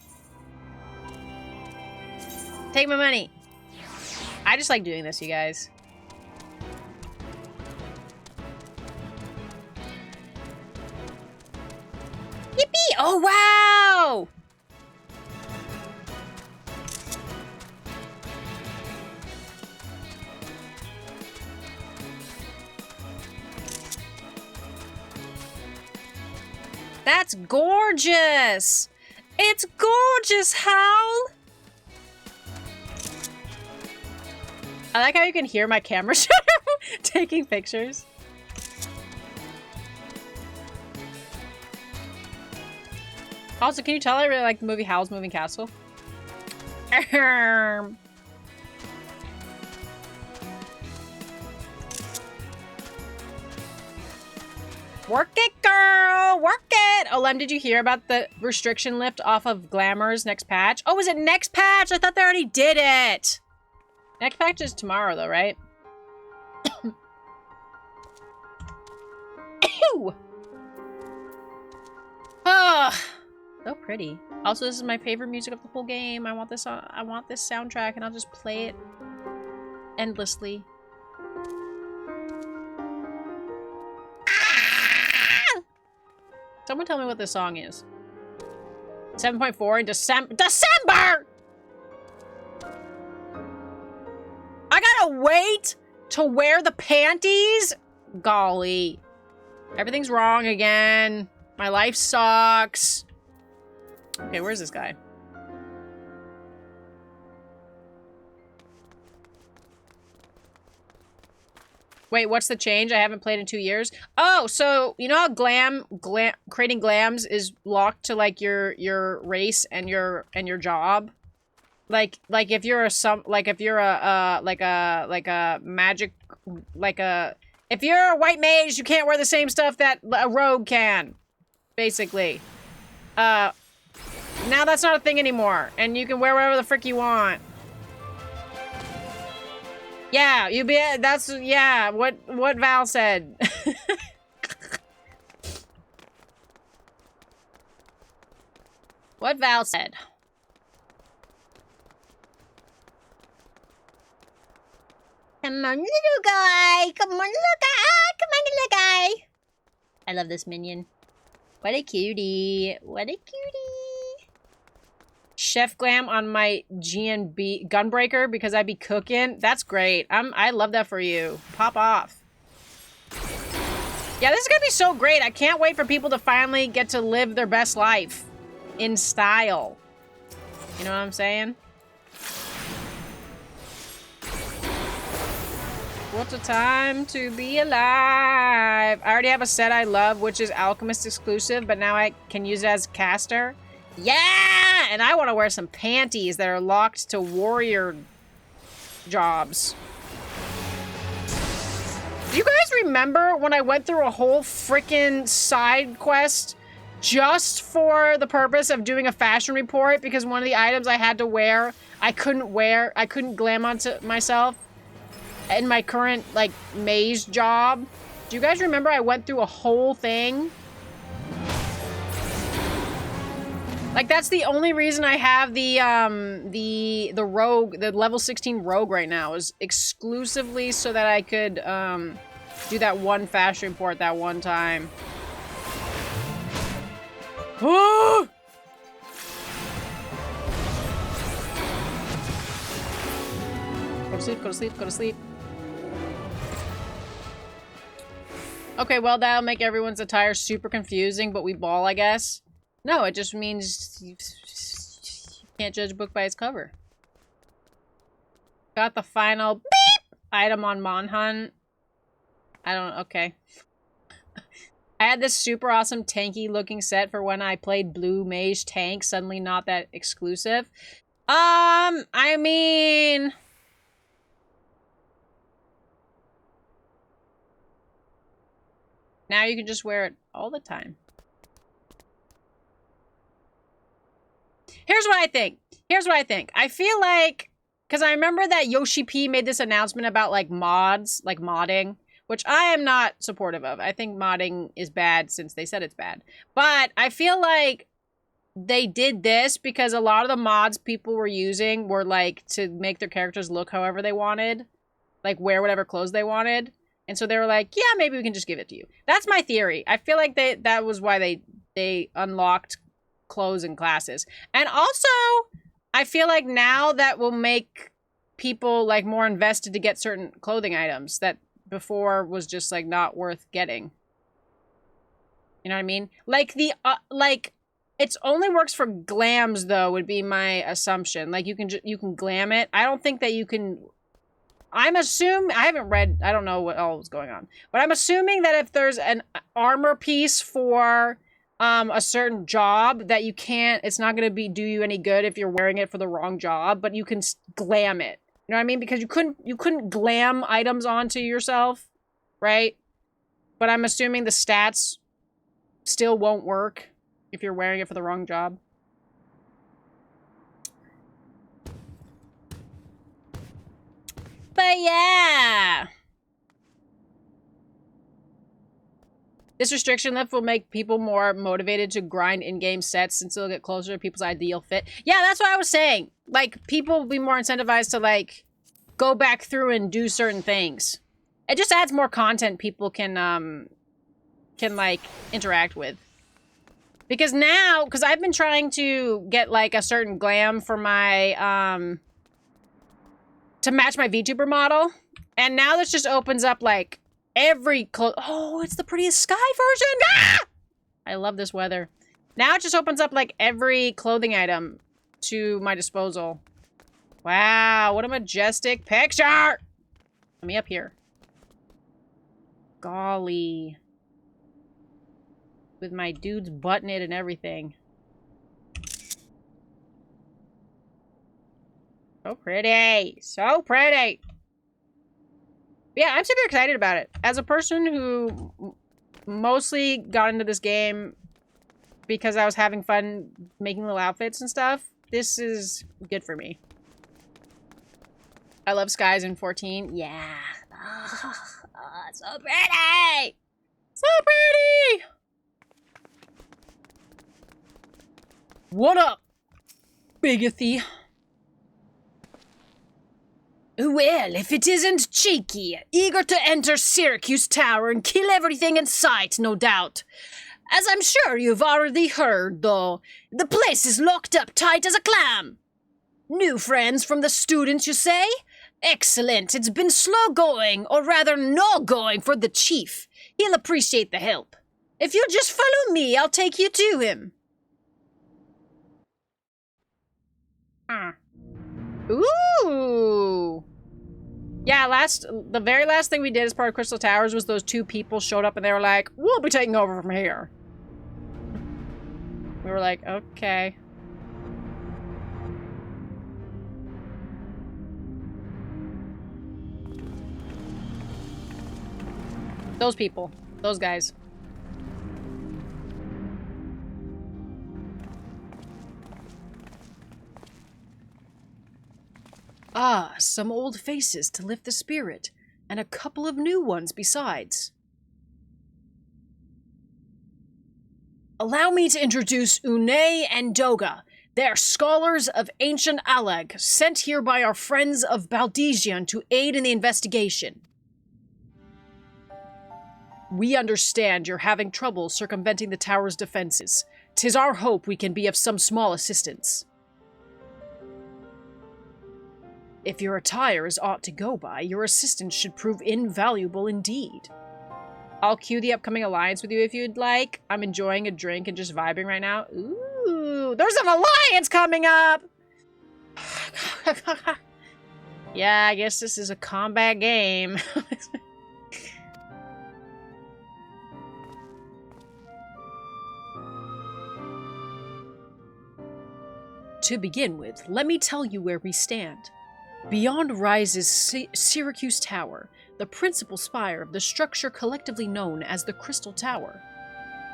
Take my money. I just like doing this, you guys. Yippee! Oh, wow! That's gorgeous! It's gorgeous, Howl! I like how you can hear my camera taking pictures. Also, can you tell I really like the movie Howl's Moving Castle? Work it, girl! Work it! Oh, Lem, did you hear about the restriction lift off of Glamour's next patch? Oh, is it next patch? I thought they already did it! Next patch is tomorrow, though, right? Ew! Ugh. So pretty. Also, this is my favorite music of the whole game. I want this soundtrack, and I'll just play it endlessly. Someone tell me what this song is. 7.4 in December! I gotta wait to wear the panties? Golly. Everything's wrong again. My life sucks. Okay, where's this guy? Wait, what's the change? I haven't played in 2 years. Oh, so you know how creating glams is locked to like your race and your job? Like if you're if you're a white mage, you can't wear the same stuff that a rogue can. Basically. Now that's not a thing anymore, and you can wear whatever the frick you want. Yeah, what Val said. What Val said. Come on, little guy. Come on, little guy. Come on, little guy. I love this minion. What a cutie. What a cutie. Chef glam on my GNB gunbreaker because I be cooking. That's great. I love that for you. Pop off. Yeah, this is gonna be so great. I can't wait for people to finally get to live their best life in style. You know what I'm saying? What a time to be alive. I already have a set I love, which is Alchemist exclusive, but now I can use it as caster. Yeah! And I want to wear some panties that are locked to warrior jobs. Do you guys remember when I went through a whole freaking side quest just for the purpose of doing a fashion report because one of the items I had to wear, I couldn't glam onto myself in my current, like, maze job? Do you guys remember I went through a whole thing? Like, that's the only reason I have the rogue, the level 16 rogue right now, is exclusively so that I could, do that one fashion report that one time. Oh! Go to sleep, go to sleep, go to sleep. Okay, well, that'll make everyone's attire super confusing, but we ball, I guess. No, it just means you can't judge a book by its cover. Got the final beep item on Monhunt. Okay. I had this super awesome tanky looking set for when I played Blue Mage Tank, suddenly not that exclusive. I mean... Now you can just wear it all the time. Here's what I think. I feel like, because I remember that Yoshi P made this announcement about like mods, like modding, which I am not supportive of. I think modding is bad since they said it's bad. But I feel like they did this because a lot of the mods people were using were like to make their characters look however they wanted, like wear whatever clothes they wanted. And so they were like, yeah, maybe we can just give it to you. That's my theory. I feel like that was why they unlocked clothes and classes. And also, I feel like now that will make people like more invested to get certain clothing items that before was just like not worth getting. You know what I mean? Like it's only works for glams though would be my assumption. Like you can glam it. I don't think that you can. I haven't read, I don't know what all is going on, but I'm assuming that if there's an armor piece for a certain job that you can't, it's not going to do you any good if you're wearing it for the wrong job, but you can glam it. You know what I mean? Because you couldn't glam items onto yourself, right? But I'm assuming the stats still won't work if you're wearing it for the wrong job. But yeah. This restriction lift will make people more motivated to grind in-game sets since it'll get closer to people's ideal fit. Yeah, that's what I was saying. Like, people will be more incentivized to, like, go back through and do certain things. It just adds more content people can like, interact with. Because now, because I've been trying to get, like, a certain glam for my, to match my VTuber model. And now this just opens up, like, every oh, it's the prettiest sky version! Ah! I love this weather. Now it just opens up, like, every clothing item to my disposal. Wow, what a majestic picture! Let me up here. Golly. With my dude's butt knit and everything. So pretty! So pretty! Yeah, I'm super excited about it. As a person who mostly got into this game because I was having fun making little outfits and stuff, this is good for me. I love skies in 14. Yeah. Oh, so pretty! So pretty! What up, Bigathy? Well, if it isn't Cheeky, eager to enter Syracuse Tower and kill everything in sight, no doubt. As I'm sure you've already heard, though, the place is locked up tight as a clam. New friends from the students, you say? Excellent. It's been slow going, or rather no going, for the chief. He'll appreciate the help. If you'll just follow me, I'll take you to him. Ooh. Yeah, the very last thing we did as part of Crystal Towers was those two people showed up and they were like, we'll be taking over from here. We were like, okay. Those people. Those guys. Ah, some old faces to lift the spirit, and a couple of new ones besides. Allow me to introduce Une and Doga. They are scholars of ancient Alag, sent here by our friends of Baldesion to aid in the investigation. We understand you're having trouble circumventing the tower's defenses. 'Tis our hope we can be of some small assistance. If your attire is aught to go by, your assistance should prove invaluable indeed. I'll cue the upcoming alliance with you if you'd like. I'm enjoying a drink and just vibing right now. Ooh, there's an alliance coming up! Yeah, I guess this is a combat game. To begin with, let me tell you where we stand. Beyond rises Syracuse Tower, the principal spire of the structure collectively known as the Crystal Tower.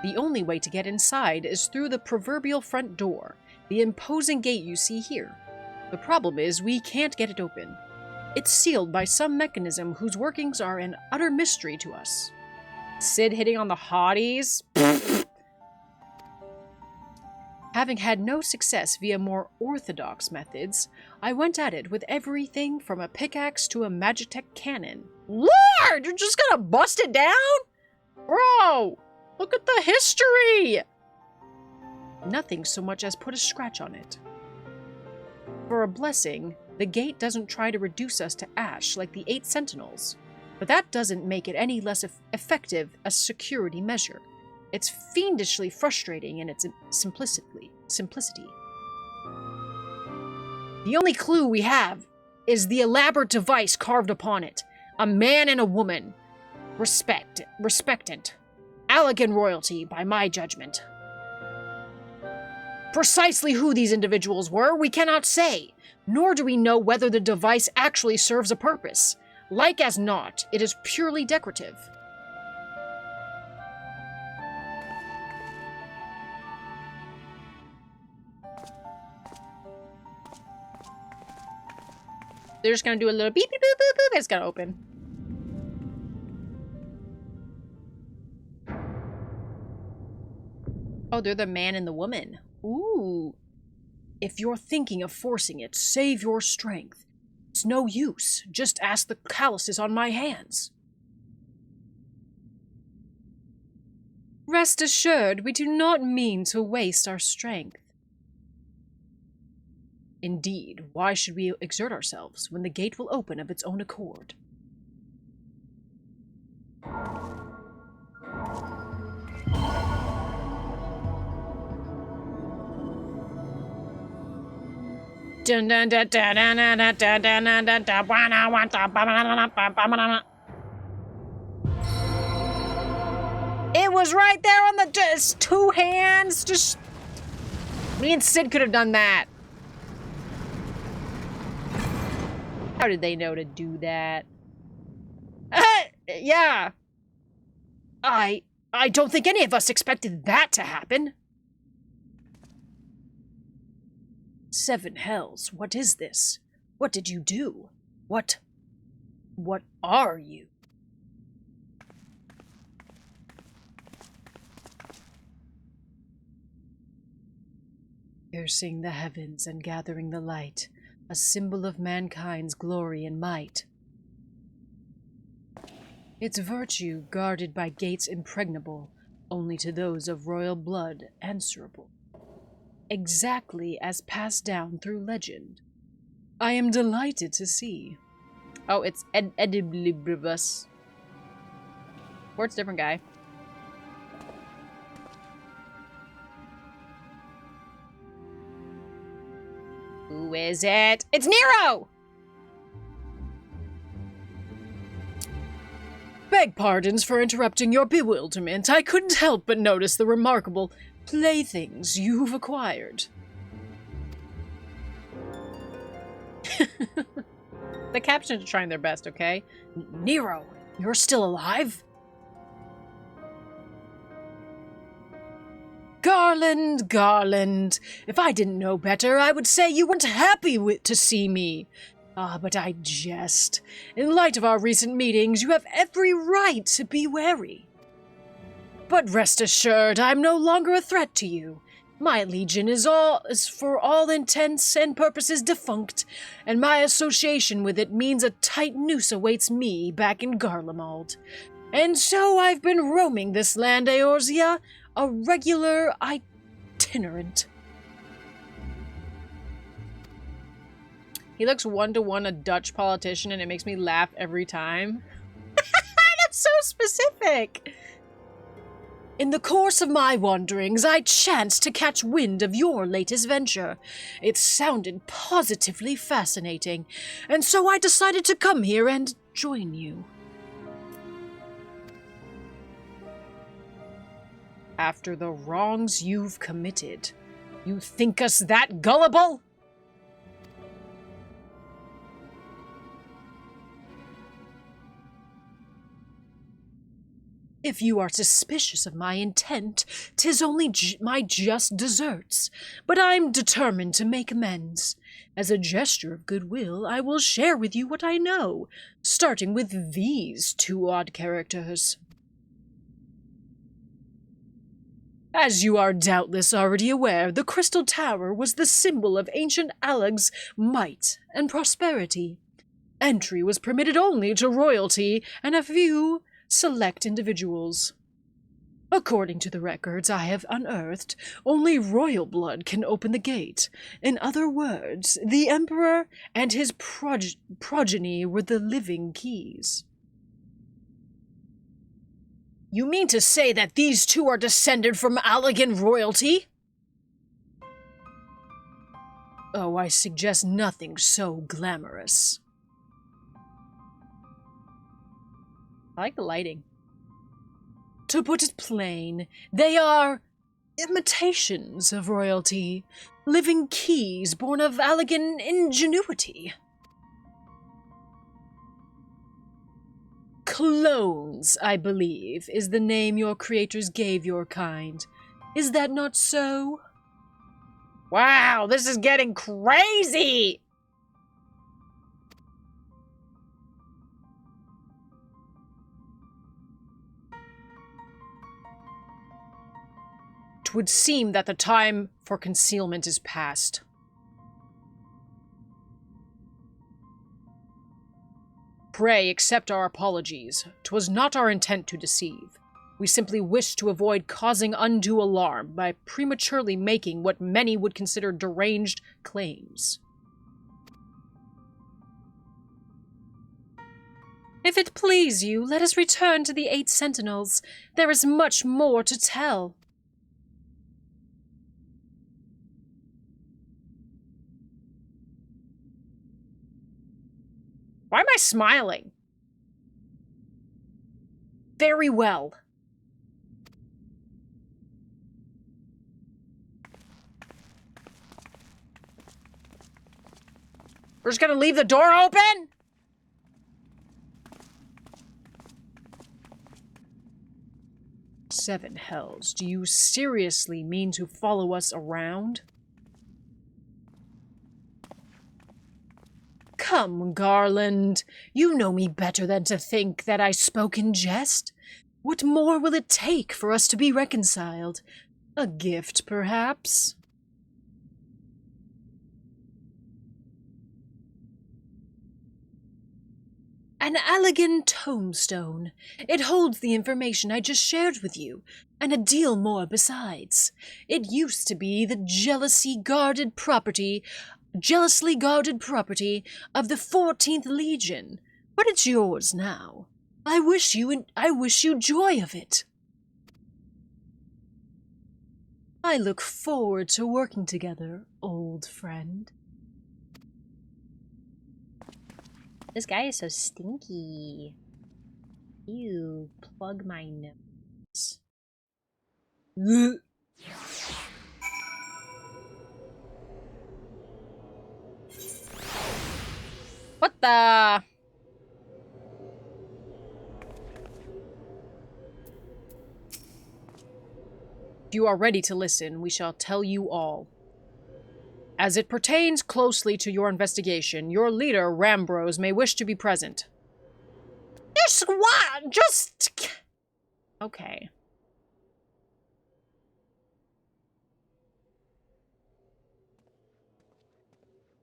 The only way to get inside is through the proverbial front door, the imposing gate you see here. The problem is we can't get it open. It's sealed by some mechanism whose workings are an utter mystery to us. Sid hitting on the hotties? Having had no success via more orthodox methods, I went at it with everything from a pickaxe to a Magitech cannon. Lord! You're just gonna bust it down? Bro! Look at the history! Nothing so much as put a scratch on it. For a blessing, the gate doesn't try to reduce us to ash like the 8 Sentinels, but that doesn't make it any less effective a security measure. It's fiendishly frustrating in its simplicity. The only clue we have is the elaborate device carved upon it. A man and a woman. Respectant. Elegant royalty, by my judgment. Precisely who these individuals were, we cannot say, nor do we know whether the device actually serves a purpose. Like as not, it is purely decorative. They're just gonna do a little beep, beep, boop, boop, boop. It's gonna open. Oh, they're the man and the woman. Ooh. If you're thinking of forcing it, save your strength. It's no use. Just ask the calluses on my hands. Rest assured, we do not mean to waste our strength. Indeed, why should we exert ourselves when the gate will open of its own accord? It was right there on the just 2 hands. Just me and Sid could have done that. How did they know to do that? Yeah. I don't think any of us expected that to happen. 7 hells, what is this? What did you do? What are you? Piercing the heavens and gathering the light, a symbol of mankind's glory and might. Its virtue guarded by gates impregnable, only to those of royal blood answerable. Exactly as passed down through legend. I am delighted to see. Oh, it's Ediblibus. Or it's a different guy. Who is it? It's Nero! Beg pardons for interrupting your bewilderment. I couldn't help but notice the remarkable playthings you've acquired. The captions are trying their best, okay? Nero, you're still alive? Garland, Garland, if I didn't know better, I would say you weren't happy to see me. Ah, but I jest. In light of our recent meetings, you have every right to be wary. But rest assured, I'm no longer a threat to you. My legion is for all intents and purposes defunct, and my association with it means a tight noose awaits me back in Garlemald. And so I've been roaming this land, Eorzea, a regular itinerant. He looks 1-to-1 a Dutch politician, and it makes me laugh every time. That's so specific! In the course of my wanderings, I chanced to catch wind of your latest venture. It sounded positively fascinating, and so I decided to come here and join you. After the wrongs you've committed, you think us that gullible? If you are suspicious of my intent, 'tis only my just deserts, but I'm determined to make amends. As a gesture of goodwill, I will share with you what I know, starting with these 2 odd characters. As you are doubtless already aware, the Crystal Tower was the symbol of ancient Alag's might and prosperity. Entry was permitted only to royalty and a few select individuals. According to the records I have unearthed, only royal blood can open the gate. In other words, the Emperor and his progeny were the living keys. You mean to say that these 2 are descended from Alagan royalty? Oh, I suggest nothing so glamorous. I like the lighting. To put it plain, they are imitations of royalty, living keys born of Alagan ingenuity. Clones, I believe, is the name your creators gave your kind. Is that not so? Wow, this is getting crazy! It would seem that the time for concealment is past. Pray accept our apologies. 'Twas not our intent to deceive. We simply wished to avoid causing undue alarm by prematurely making what many would consider deranged claims. If it please you, let us return to the 8 sentinels. There is much more to tell. Why am I smiling? Very well. We're just gonna leave the door open? Seven hells, do you seriously mean to follow us around? Come, Garland, you know me better than to think that I spoke in jest. What more will it take for us to be reconciled? A gift, perhaps? An elegant tombstone. It holds the information I just shared with you, and a deal more besides. It used to be the jealously guarded property of the 14th Legion, but it's yours now. I wish you joy of it. I look forward to working together, old friend. This guy is so stinky. Ew, plug my nose. What the? If you are ready to listen, we shall tell you all. As it pertains closely to your investigation, your leader, Rambrose, may wish to be present. Just what? Just... Okay.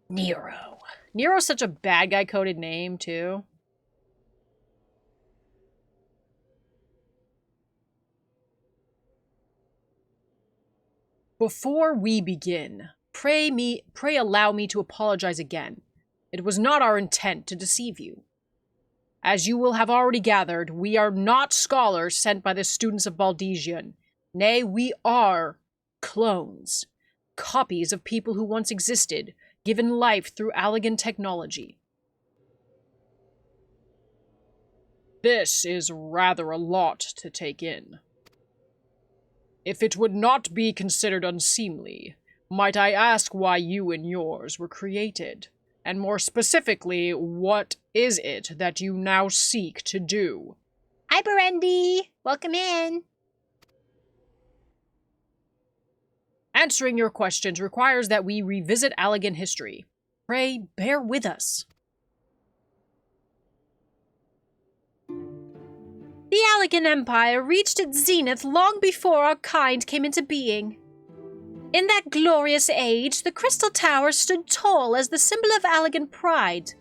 Nero. Nero's such a bad guy coded name, too. Before we begin, pray allow me to apologize again. It was not our intent to deceive you. As you will have already gathered, we are not scholars sent by the students of Baldesian. Nay, we are clones. Copies of people who once existed, given life through Allegan technology. This is rather a lot to take in. If it would not be considered unseemly, might I ask why you and yours were created? And more specifically, what is it that you now seek to do? Hi, Berendi. Welcome in. Answering your questions requires that we revisit Allegan history. Pray, bear with us. The Allegan Empire reached its zenith long before our kind came into being. In that glorious age, the Crystal Tower stood tall as the symbol of Allegan pride.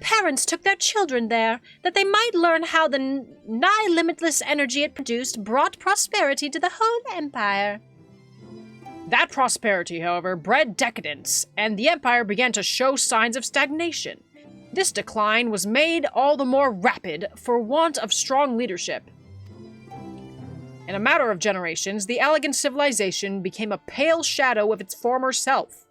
Parents took their children there, that they might learn how the nigh limitless energy it produced brought prosperity to the whole empire. That prosperity, however, bred decadence, and the empire began to show signs of stagnation. This decline was made all the more rapid for want of strong leadership. In a matter of generations, the Allegan civilization became a pale shadow of its former self.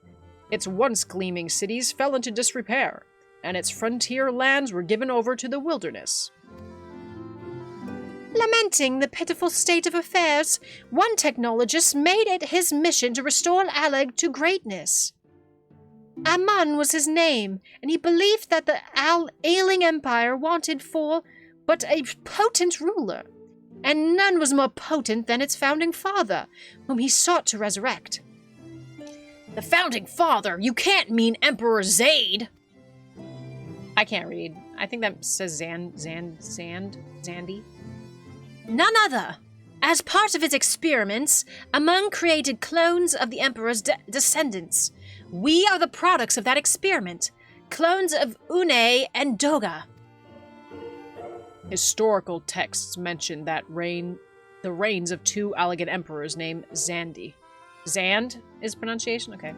Its once gleaming cities fell into disrepair, and its frontier lands were given over to the wilderness. Lamenting the pitiful state of affairs, one technologist made it his mission to restore Alleg to greatness. Amun was his name, and he believed that the ailing empire wanted but a potent ruler, and none was more potent than its founding father, whom he sought to resurrect. The founding father? You can't mean Emperor Zaid! I can't read. I think that says Zandy. None other. As part of his experiments, Amon created clones of the Emperor's descendants. We are the products of that experiment. Clones of Une and Doga. Historical texts mention that the reigns of two elegant emperors named Zandi. Zand is pronunciation? Okay.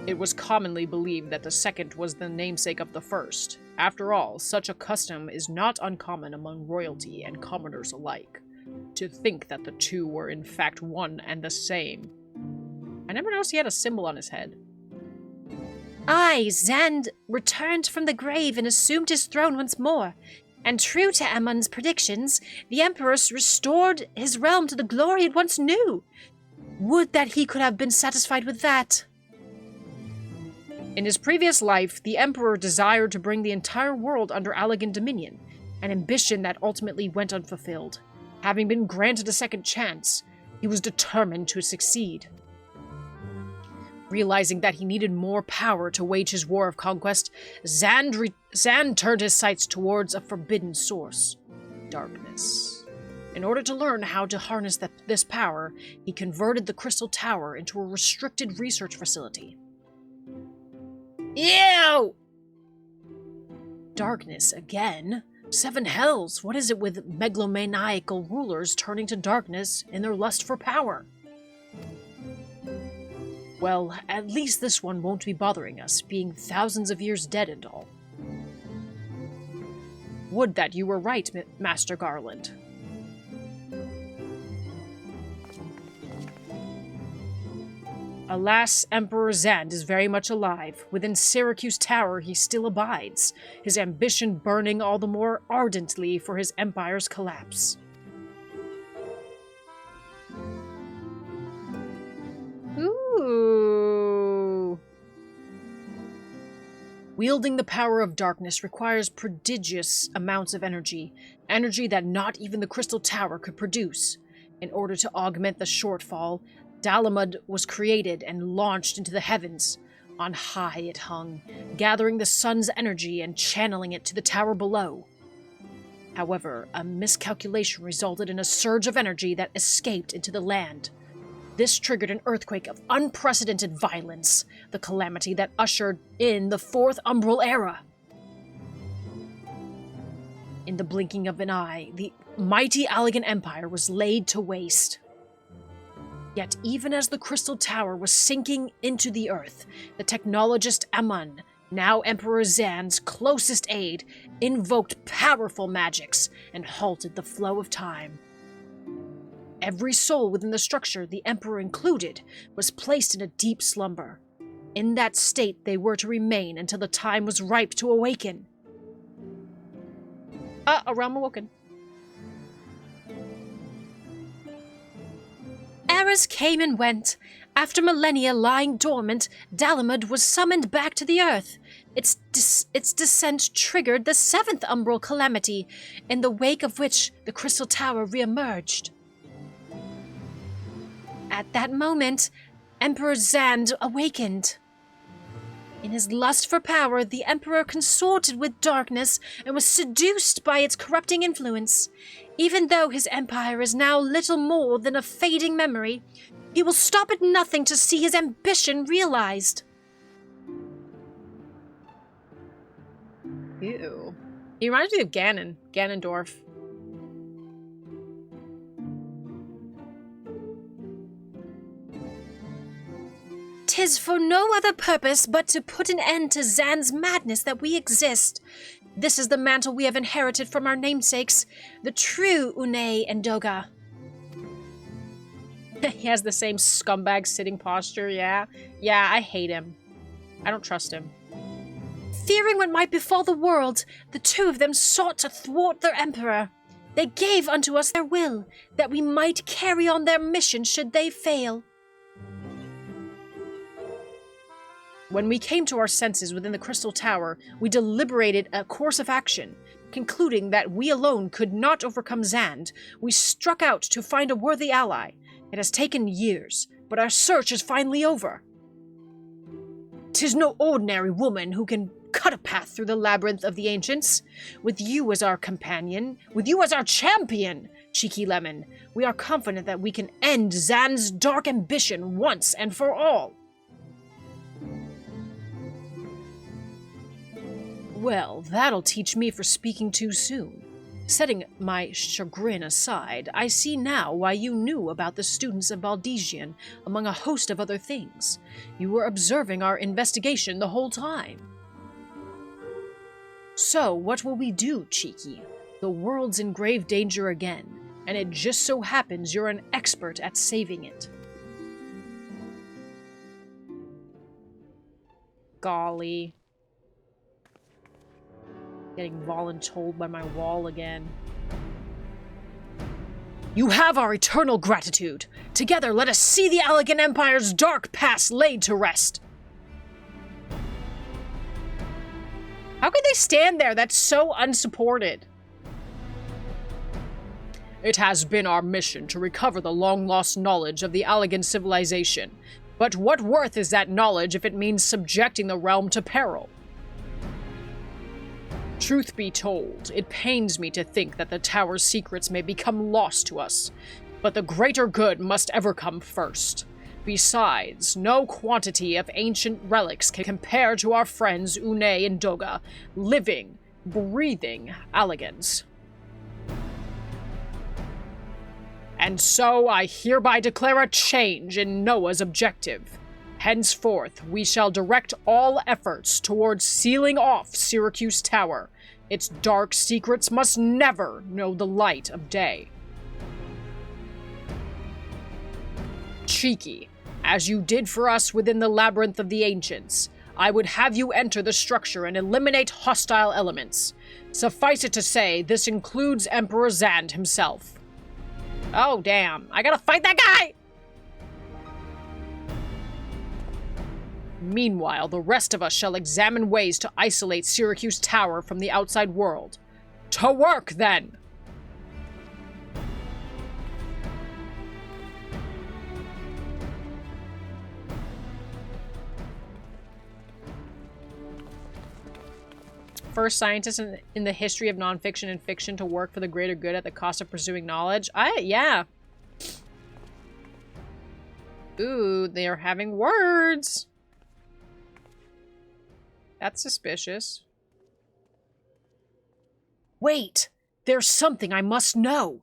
It was commonly believed that the second was the namesake of the first. After all, such a custom is not uncommon among royalty and commoners alike. To think that the two were in fact one and the same. I never noticed he had a symbol on his head. Zand returned from the grave and assumed his throne once more. And true to Amon's predictions, the Empress restored his realm to the glory it once knew. Would that he could have been satisfied with that. In his previous life, the Emperor desired to bring the entire world under Allegan dominion, an ambition that ultimately went unfulfilled. Having been granted a second chance, he was determined to succeed. Realizing that he needed more power to wage his war of conquest, Zand turned his sights towards a forbidden source, darkness. In order to learn how to harness this power, he converted the Crystal Tower into a restricted research facility. Ew! Darkness again? Seven hells, what is it with megalomaniacal rulers turning to darkness in their lust for power? Well, at least this one won't be bothering us, being thousands of years dead and all. Would that you were right, Master Garland. Alas, Emperor Zand is very much alive. Within Syracuse Tower he still abides, his ambition burning all the more ardently for his empire's collapse. Ooh. Wielding the power of darkness requires prodigious amounts of energy that not even the Crystal Tower could produce. In order to augment the shortfall, Dalamud was created and launched into the heavens. On high it hung, gathering the sun's energy and channeling it to the tower below. However, a miscalculation resulted in a surge of energy that escaped into the land. This triggered an earthquake of unprecedented violence, the calamity that ushered in the Fourth Umbral Era. In the blinking of an eye, the mighty Allegan Empire was laid to waste. Yet even as the Crystal Tower was sinking into the earth, the technologist Amon, now Emperor Zand's closest aide, invoked powerful magics and halted the flow of time. Every soul within the structure, the Emperor included, was placed in a deep slumber. In that state they were to remain until the time was ripe to awaken. A realm awoken. Eras came and went. After millennia lying dormant, Dalamud was summoned back to the earth. Its descent triggered the seventh umbral calamity, in the wake of which the Crystal Tower re-emerged. At that moment, Emperor Zand awakened. In his lust for power, the Emperor consorted with darkness and was seduced by its corrupting influence. Even though his empire is now little more than a fading memory, he will stop at nothing to see his ambition realized. Ew. He reminds me of Ganondorf. 'Tis for no other purpose but to put an end to Zand's madness that we exist. This is the mantle we have inherited from our namesakes, the true Une and Doga. He has the same scumbag sitting posture, yeah? Yeah, I hate him. I don't trust him. Fearing what might befall the world, the two of them sought to thwart their emperor. They gave unto us their will, that we might carry on their mission should they fail. When we came to our senses within the Crystal Tower, we deliberated a course of action. Concluding that we alone could not overcome Zand, we struck out to find a worthy ally. It has taken years, but our search is finally over. 'Tis no ordinary woman who can cut a path through the labyrinth of the ancients. With you as our companion, with you as our champion, Cheeky Lemon, we are confident that we can end Zan's dark ambition once and for all. Well, that'll teach me for speaking too soon. Setting my chagrin aside, I see now why you knew about the students of Baldesian, among a host of other things. You were observing our investigation the whole time. So, what will we do, Cheeky? The world's in grave danger again, and it just so happens you're an expert at saving it. Golly. Getting voluntold by my wall again. You have our eternal gratitude. Together, let us see the Allegan Empire's dark past laid to rest. How could they stand there? That's so unsupported. It has been our mission to recover the long-lost knowledge of the Allegan civilization. But what worth is that knowledge if it means subjecting the realm to peril? Truth be told, it pains me to think that the Tower's secrets may become lost to us, but the greater good must ever come first. Besides, no quantity of ancient relics can compare to our friends Une and Doga, living, breathing Allegans. And so I hereby declare a change in Noah's objective. Henceforth, we shall direct all efforts towards sealing off Syracuse Tower. Its dark secrets must never know the light of day. Cheeky, as you did for us within the Labyrinth of the Ancients, I would have you enter the structure and eliminate hostile elements. Suffice it to say, this includes Emperor Zand himself. Oh, damn. I gotta fight that guy! Meanwhile, the rest of us shall examine ways to isolate Syracuse Tower from the outside world. To work, then! First scientist in the history of nonfiction and fiction to work for the greater good at the cost of pursuing knowledge. Yeah. Ooh, they are having words. That's suspicious. Wait! There's something I must know.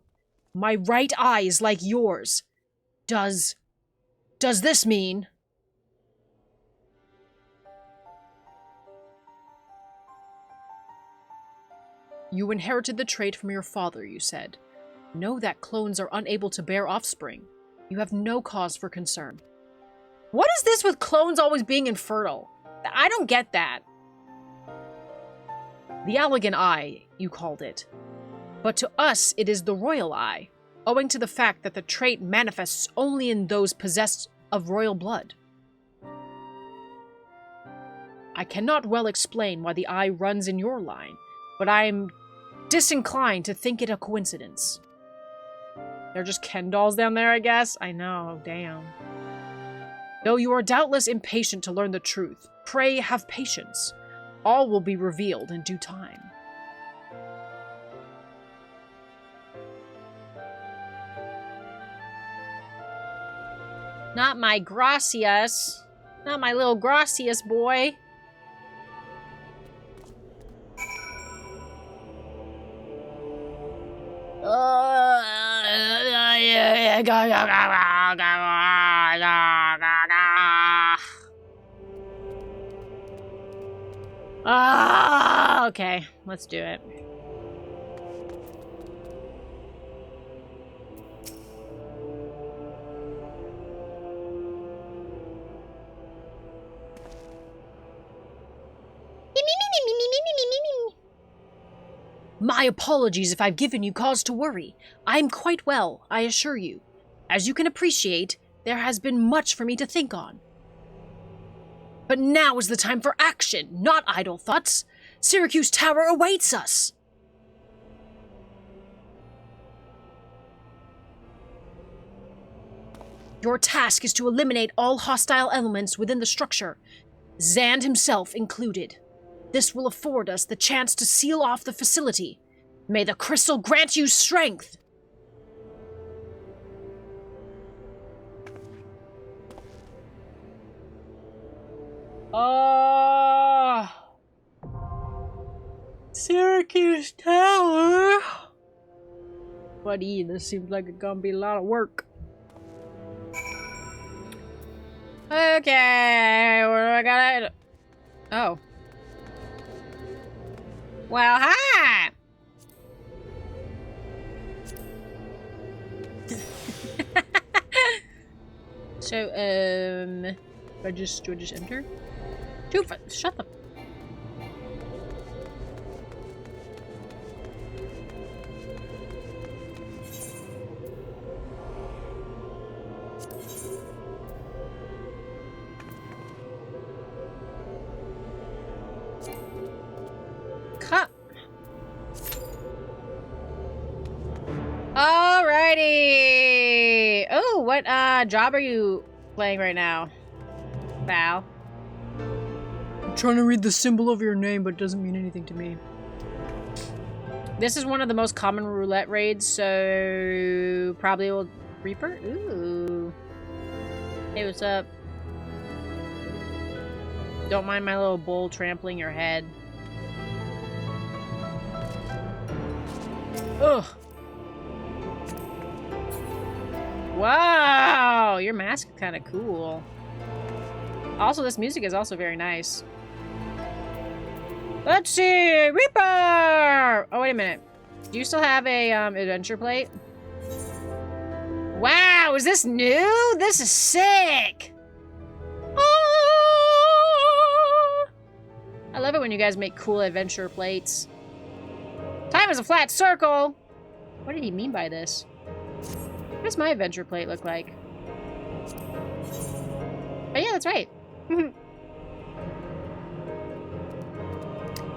My right eye is like yours. Does this mean... You inherited the trait from your father, you said. Know that clones are unable to bear offspring. You have no cause for concern. What is this with clones always being infertile? I don't get that. The Allegan Eye, you called it. But to us, it is the Royal Eye, owing to the fact that the trait manifests only in those possessed of royal blood. I cannot well explain why the eye runs in your line, but I am disinclined to think it a coincidence. They're just Ken dolls down there, I guess? I know, damn. Though you are doubtless impatient to learn the truth, pray have patience. All will be revealed in due time. Not my gracias. Not my little gracias boy. Okay, let's do it. My apologies if I've given you cause to worry. I am quite well, I assure you. As you can appreciate, there has been much for me to think on. But now is the time for action, not idle thoughts. Syracuse Tower awaits us. Your task is to eliminate all hostile elements within the structure, Zand himself included. This will afford us the chance to seal off the facility. May the crystal grant you strength! Syracuse Tower! Buddy, this seems like it's gonna be a lot of work. Okay, what do I gotta... Oh. Well, hi! So, do I just enter? Dude, shut the... Cut. Alrighty. Oh, what job are you playing right now, Val? I'm trying to read the symbol of your name, but it doesn't mean anything to me. This is one of the most common roulette raids, so probably will Reaper. Ooh. Hey, what's up? Don't mind my little bull trampling your head. Ugh. Wow, your mask is kind of cool. Also, this music is also very nice. Let's see, Reaper! Oh, wait a minute. Do you still have a adventure plate? Wow, is this new? This is sick! Ah! I love it when you guys make cool adventure plates. Time is a flat circle! What did he mean by this? What does my adventure plate look like? Oh yeah, that's right.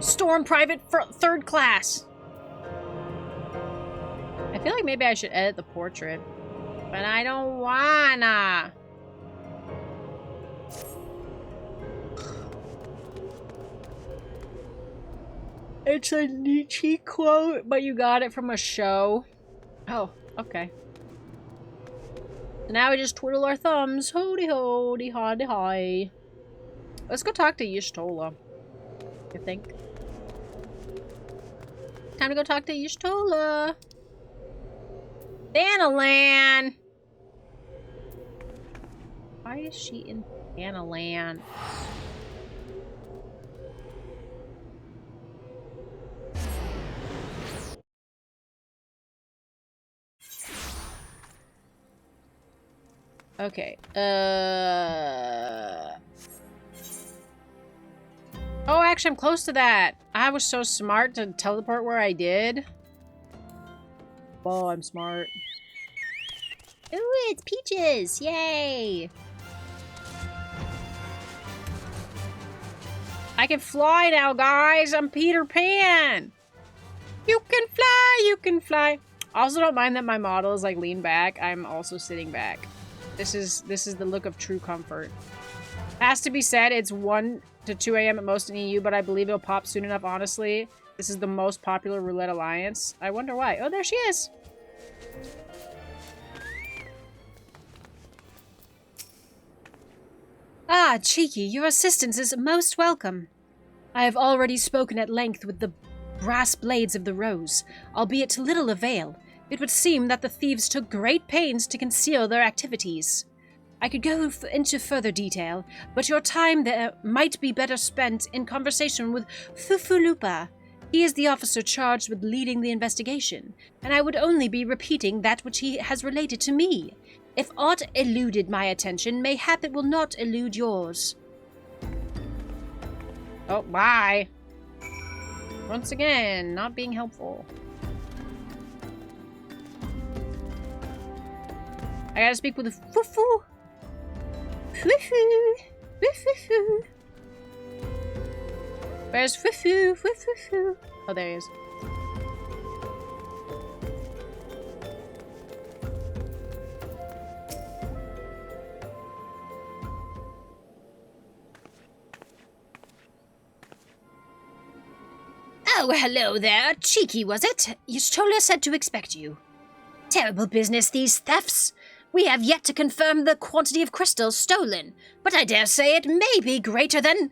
Storm Private Third Class. I feel like maybe I should edit the portrait, but I don't wanna. It's a Nietzsche quote, but you got it from a show. Oh, okay. So now we just twiddle our thumbs. Hody hody hody hi. Let's go talk to Y'shtola. You think? Time to go talk to Y'shtola. Thanalan! Why is she in Thanalan? Okay, oh, actually, I'm close to that. I was so smart to teleport where I did. Oh, I'm smart. Ooh, it's Peaches! Yay! I can fly now, guys! I'm Peter Pan! You can fly, you can fly. Also, don't mind that my model is, like, lean back. I'm also sitting back. This is the look of true comfort. Has to be said, it's 1 to 2 a.m. at most in EU, but I believe it'll pop soon enough, honestly. This is the most popular roulette alliance. I wonder why. Oh, there she is! Ah, Cheeky, your assistance is most welcome. I have already spoken at length with the brass blades of the rose, albeit to little avail. It would seem that the thieves took great pains to conceal their activities. I could go into further detail, but your time there might be better spent in conversation with Fufulupa. He is the officer charged with leading the investigation, and I would only be repeating that which he has related to me. If aught eluded my attention, mayhap it will not elude yours. Oh, bye. Once again, not being helpful. I gotta speak with a Fufu. Fufu. Fufu. Where's Fufu? Fufu. Oh, there he is. Oh, hello there. Cheeky, was it? Yustola said to expect you. Terrible business, these thefts. We have yet to confirm the quantity of crystals stolen, but I dare say it may be greater than...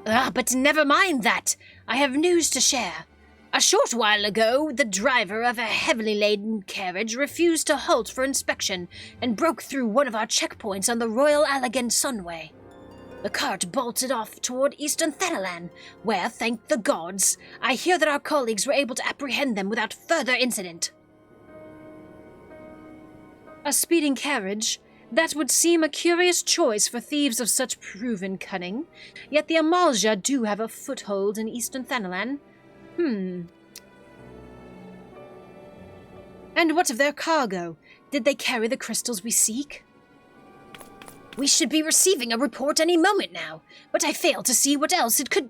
but never mind that. I have news to share. A short while ago, the driver of a heavily laden carriage refused to halt for inspection and broke through one of our checkpoints on the Royal Allegan Sunway. The cart bolted off toward Eastern Thanalan, where, thank the gods, I hear that our colleagues were able to apprehend them without further incident. A speeding carriage? That would seem a curious choice for thieves of such proven cunning, yet the Amalja do have a foothold in Eastern Thanalan. And what of their cargo? Did they carry the crystals we seek? We should be receiving a report any moment now, but I fail to see what else it could...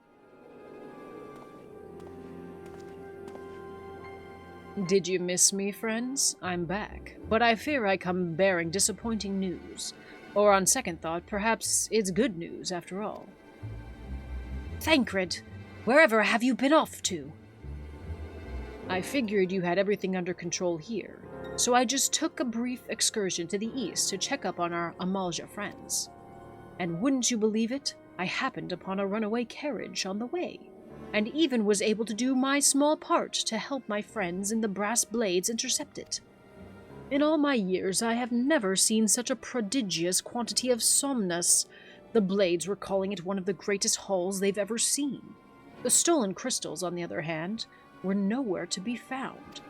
Did you miss me, friends? I'm back, but I fear I come bearing disappointing news. Or on second thought, perhaps it's good news after all. Thancred, wherever have you been off to? I figured you had everything under control here, so I just took a brief excursion to the east to check up on our Amalja friends. And wouldn't you believe it, I happened upon a runaway carriage on the way, and even was able to do my small part to help my friends in the Brass Blades intercept it. In all my years, I have never seen such a prodigious quantity of somnus. The Blades were calling it one of the greatest hauls they've ever seen. The stolen crystals, on the other hand, were nowhere to be found.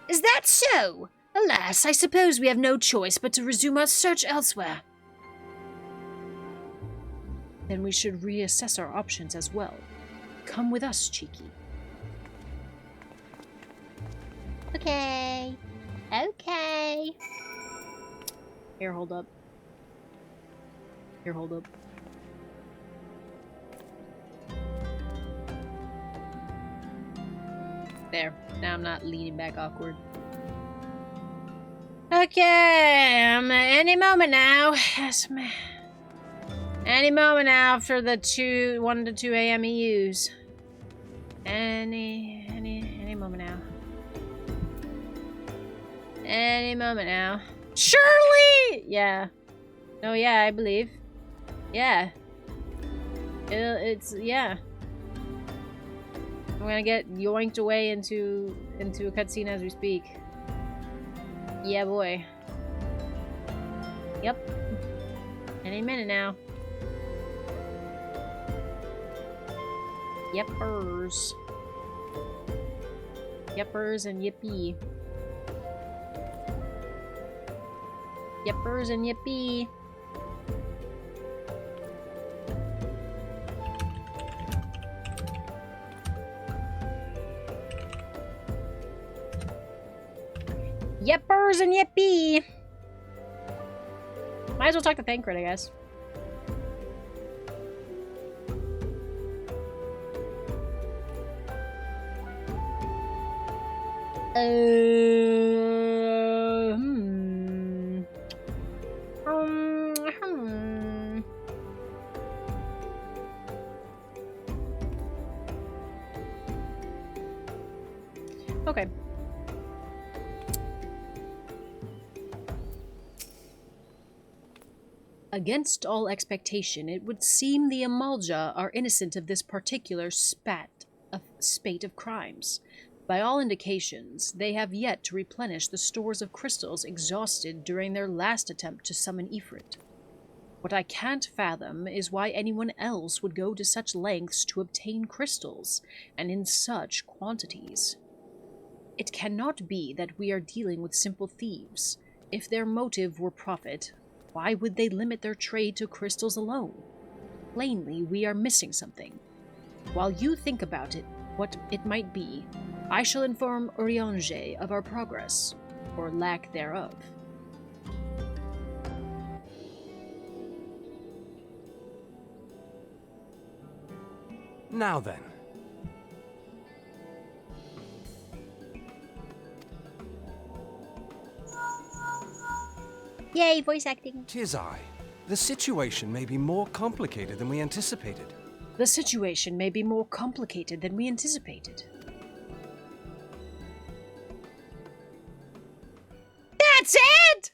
Is that so? Alas, I suppose we have no choice but to resume our search elsewhere. Then we should reassess our options as well. Come with us, Cheeky. Okay. Okay. Here, hold up. Here, hold up. There. Now I'm not leaning back awkward. Okay, any moment now. Yes, ma'am. Any moment now for the 1 to 2 a.m. EUs. Any moment now. Any moment now. Surely! Yeah. No, yeah, I believe. Yeah. Yeah. I'm gonna get yoinked away into a cutscene as we speak. Yeah, boy. Yep. Any minute now. Yepers. Yepers and yippee. Yepers and yippee. Yepers and yippee. Might as well talk to Thancred, I guess. Okay. Against all expectation, it would seem the Amalja are innocent of this particular spate of crimes. By all indications, they have yet to replenish the stores of crystals exhausted during their last attempt to summon Ifrit. What I can't fathom is why anyone else would go to such lengths to obtain crystals, and in such quantities. It cannot be that we are dealing with simple thieves. If their motive were profit, why would they limit their trade to crystals alone? Plainly, we are missing something. While you think about it, what it might be, I shall inform Urianger of our progress, or lack thereof. Now then. Yay, voice acting. 'Tis I. The situation may be more complicated than we anticipated. The situation may be more complicated than we anticipated. That's it!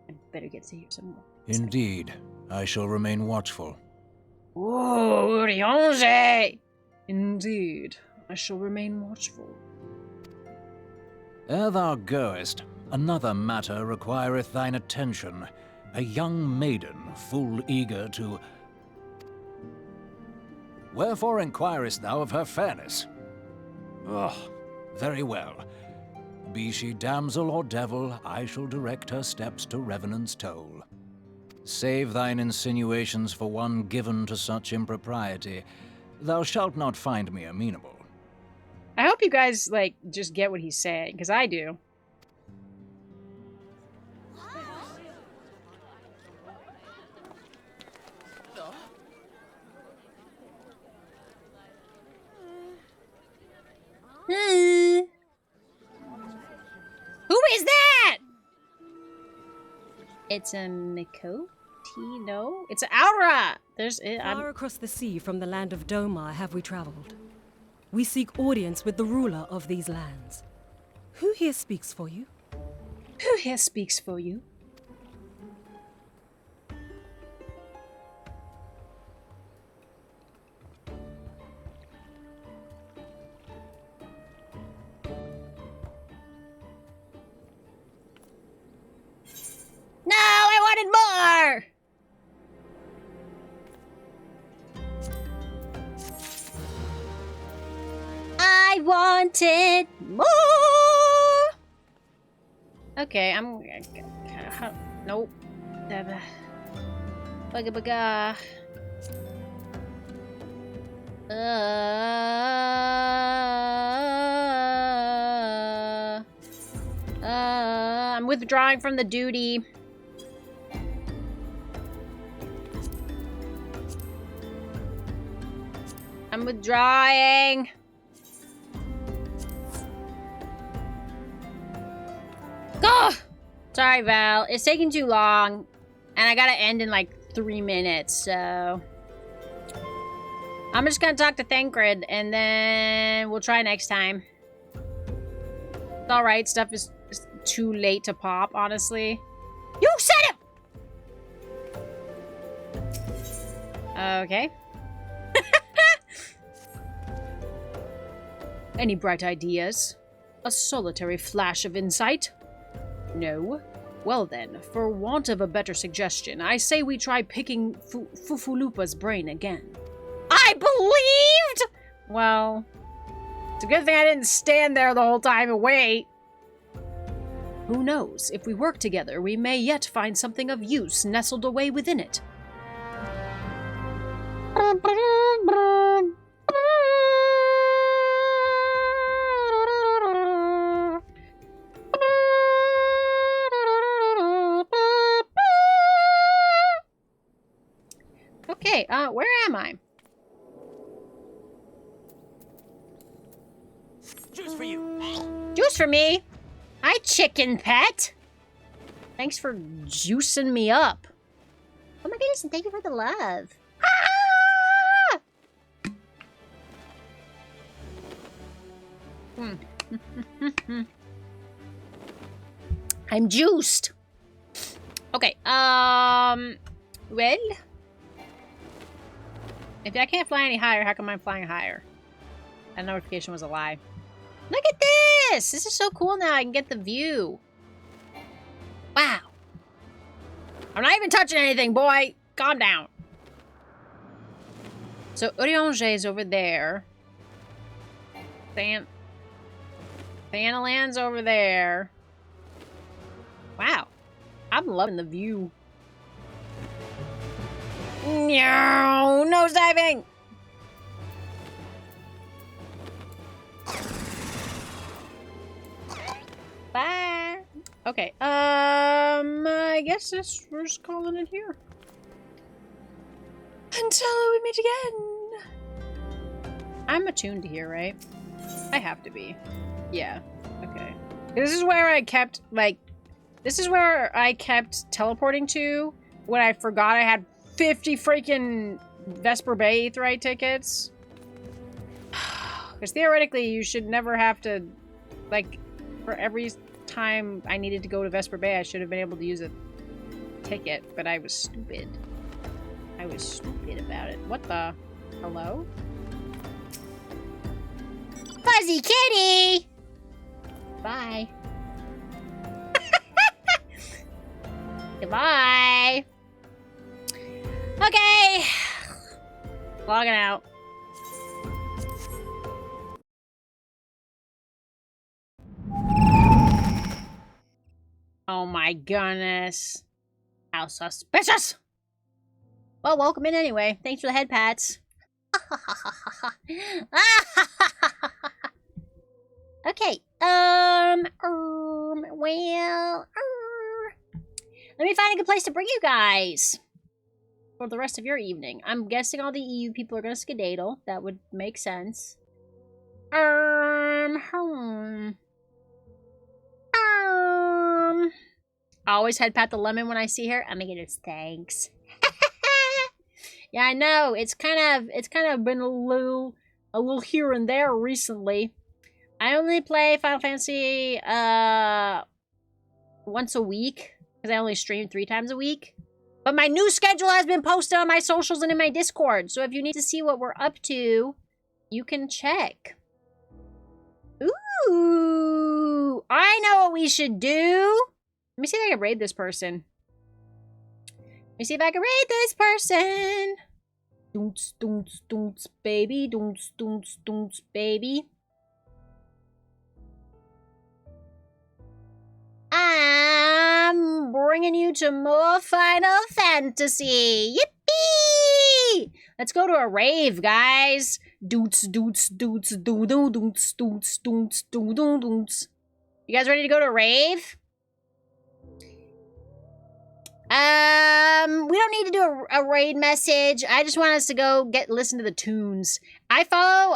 I better get to hear some more. Indeed, I shall remain watchful. Ooh, Rionge! Indeed, I shall remain watchful. Ere thou goest, another matter requireth thine attention. A young maiden, full eager to... Wherefore inquirest thou of her fairness? Oh, very well. Be she damsel or devil, I shall direct her steps to Revenant's toll. Save thine insinuations for one given to such impropriety. Thou shalt not find me amenable. I hope you guys, like, just get what he's saying, because I do. Who is that? It's a Mikoti? No, it's an Aura. Far across the sea from the land of Domar have we traveled. We seek audience with the ruler of these lands. Who here speaks for you? Who here speaks for you? No, I wanted more. I wanted more. Okay, nope. Bugga bugga. I'm withdrawing from the duty. I'm withdrawing. Go! Sorry, Val. It's taking too long. And I gotta end in like 3 minutes, so... I'm just gonna talk to Thancred, and then we'll try next time. It's alright, stuff is too late to pop, honestly. You said it! Okay. Any bright ideas? A solitary flash of insight? No? Well then, for want of a better suggestion, I say we try picking Fufulupa's brain again. I believed! Well, it's a good thing I didn't stand there the whole time and wait. Who knows? If we work together, we may yet find something of use nestled away within it. Okay, where am I? Juice for you. Juice for me. Hi, chicken pet. Thanks for juicing me up. Oh my goodness, and thank you for the love. Ah! I'm juiced. Okay, well... If I can't fly any higher, how come I'm flying higher? That notification was a lie. Look at this! This is so cool now. I can get the view. Wow. I'm not even touching anything, boy. Calm down. So, Uriange is over there. Thanaland's over there. Wow. I'm loving the view. No, nose diving. Bye. Okay. I guess we're just calling it here. Until we meet again. I'm attuned to here, right? I have to be. Yeah. Okay. This is where I kept, like, this is where I kept teleporting to when I forgot I had 50 freaking Vesper Bay Aetheryte tickets. Because theoretically, you should never have to, like, for every time I needed to go to Vesper Bay, I should have been able to use a ticket, but I was stupid. I was stupid about it. What the? Hello? Fuzzy kitty! Bye. Goodbye. Okay. Logging out. Oh my goodness. How suspicious! Well, welcome in anyway. Thanks for the head pats. Okay. Let me find a good place to bring you guys for the rest of your evening. I'm guessing all the EU people are gonna skedaddle. That would make sense. I always head pat the lemon when I see her. I'm gonna get her thanks. Yeah, I know. It's kind of been a little here and there recently. I only play Final Fantasy once a week because I only stream 3 times a week. But my new schedule has been posted on my socials and in my Discord. So if you need to see what we're up to, you can check. Ooh, I know what we should do. Let me see if I can raid this person. Let me see if I can raid this person. Doonts, doonts, doonts, baby. Doonts, doonts, doonts, baby. I'm bringing you to more Final Fantasy. Yippee! Let's go to a rave, guys. Doots, doots, doots, doo doo doots, doots, doots, doo doo doots. You guys ready to go to a rave? We don't need to do a raid message. I just want us to go listen to the tunes. I follow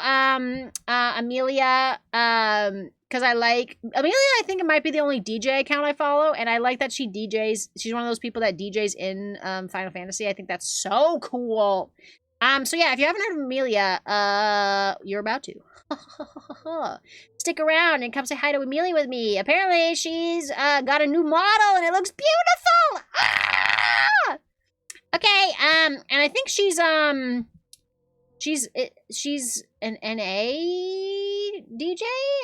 Amelia because I like Amelia. I think it might be the only DJ account I follow, and I like that she DJs. She's one of those people that DJs in Final Fantasy. I think that's so cool. So yeah, if you haven't heard of Amelia, you're about to. Stick around and come say hi to Amelia with me. Apparently, she's got a new model and it looks beautiful. Ah! Okay, and I think she's an NA DJ.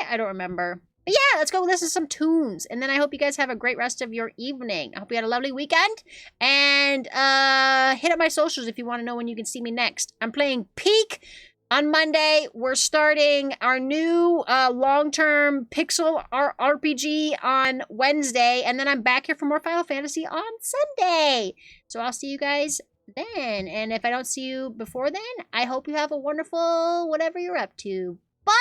I don't remember. But yeah, let's go listen to some tunes. And then I hope you guys have a great rest of your evening. I hope you had a lovely weekend. And hit up my socials if you want to know when you can see me next. I'm playing Peak on Monday. We're starting our new long-term pixel RPG on Wednesday. And then I'm back here for more Final Fantasy on Sunday. So I'll see you guys then. And if I don't see you before then, I hope you have a wonderful whatever you're up to. Bye!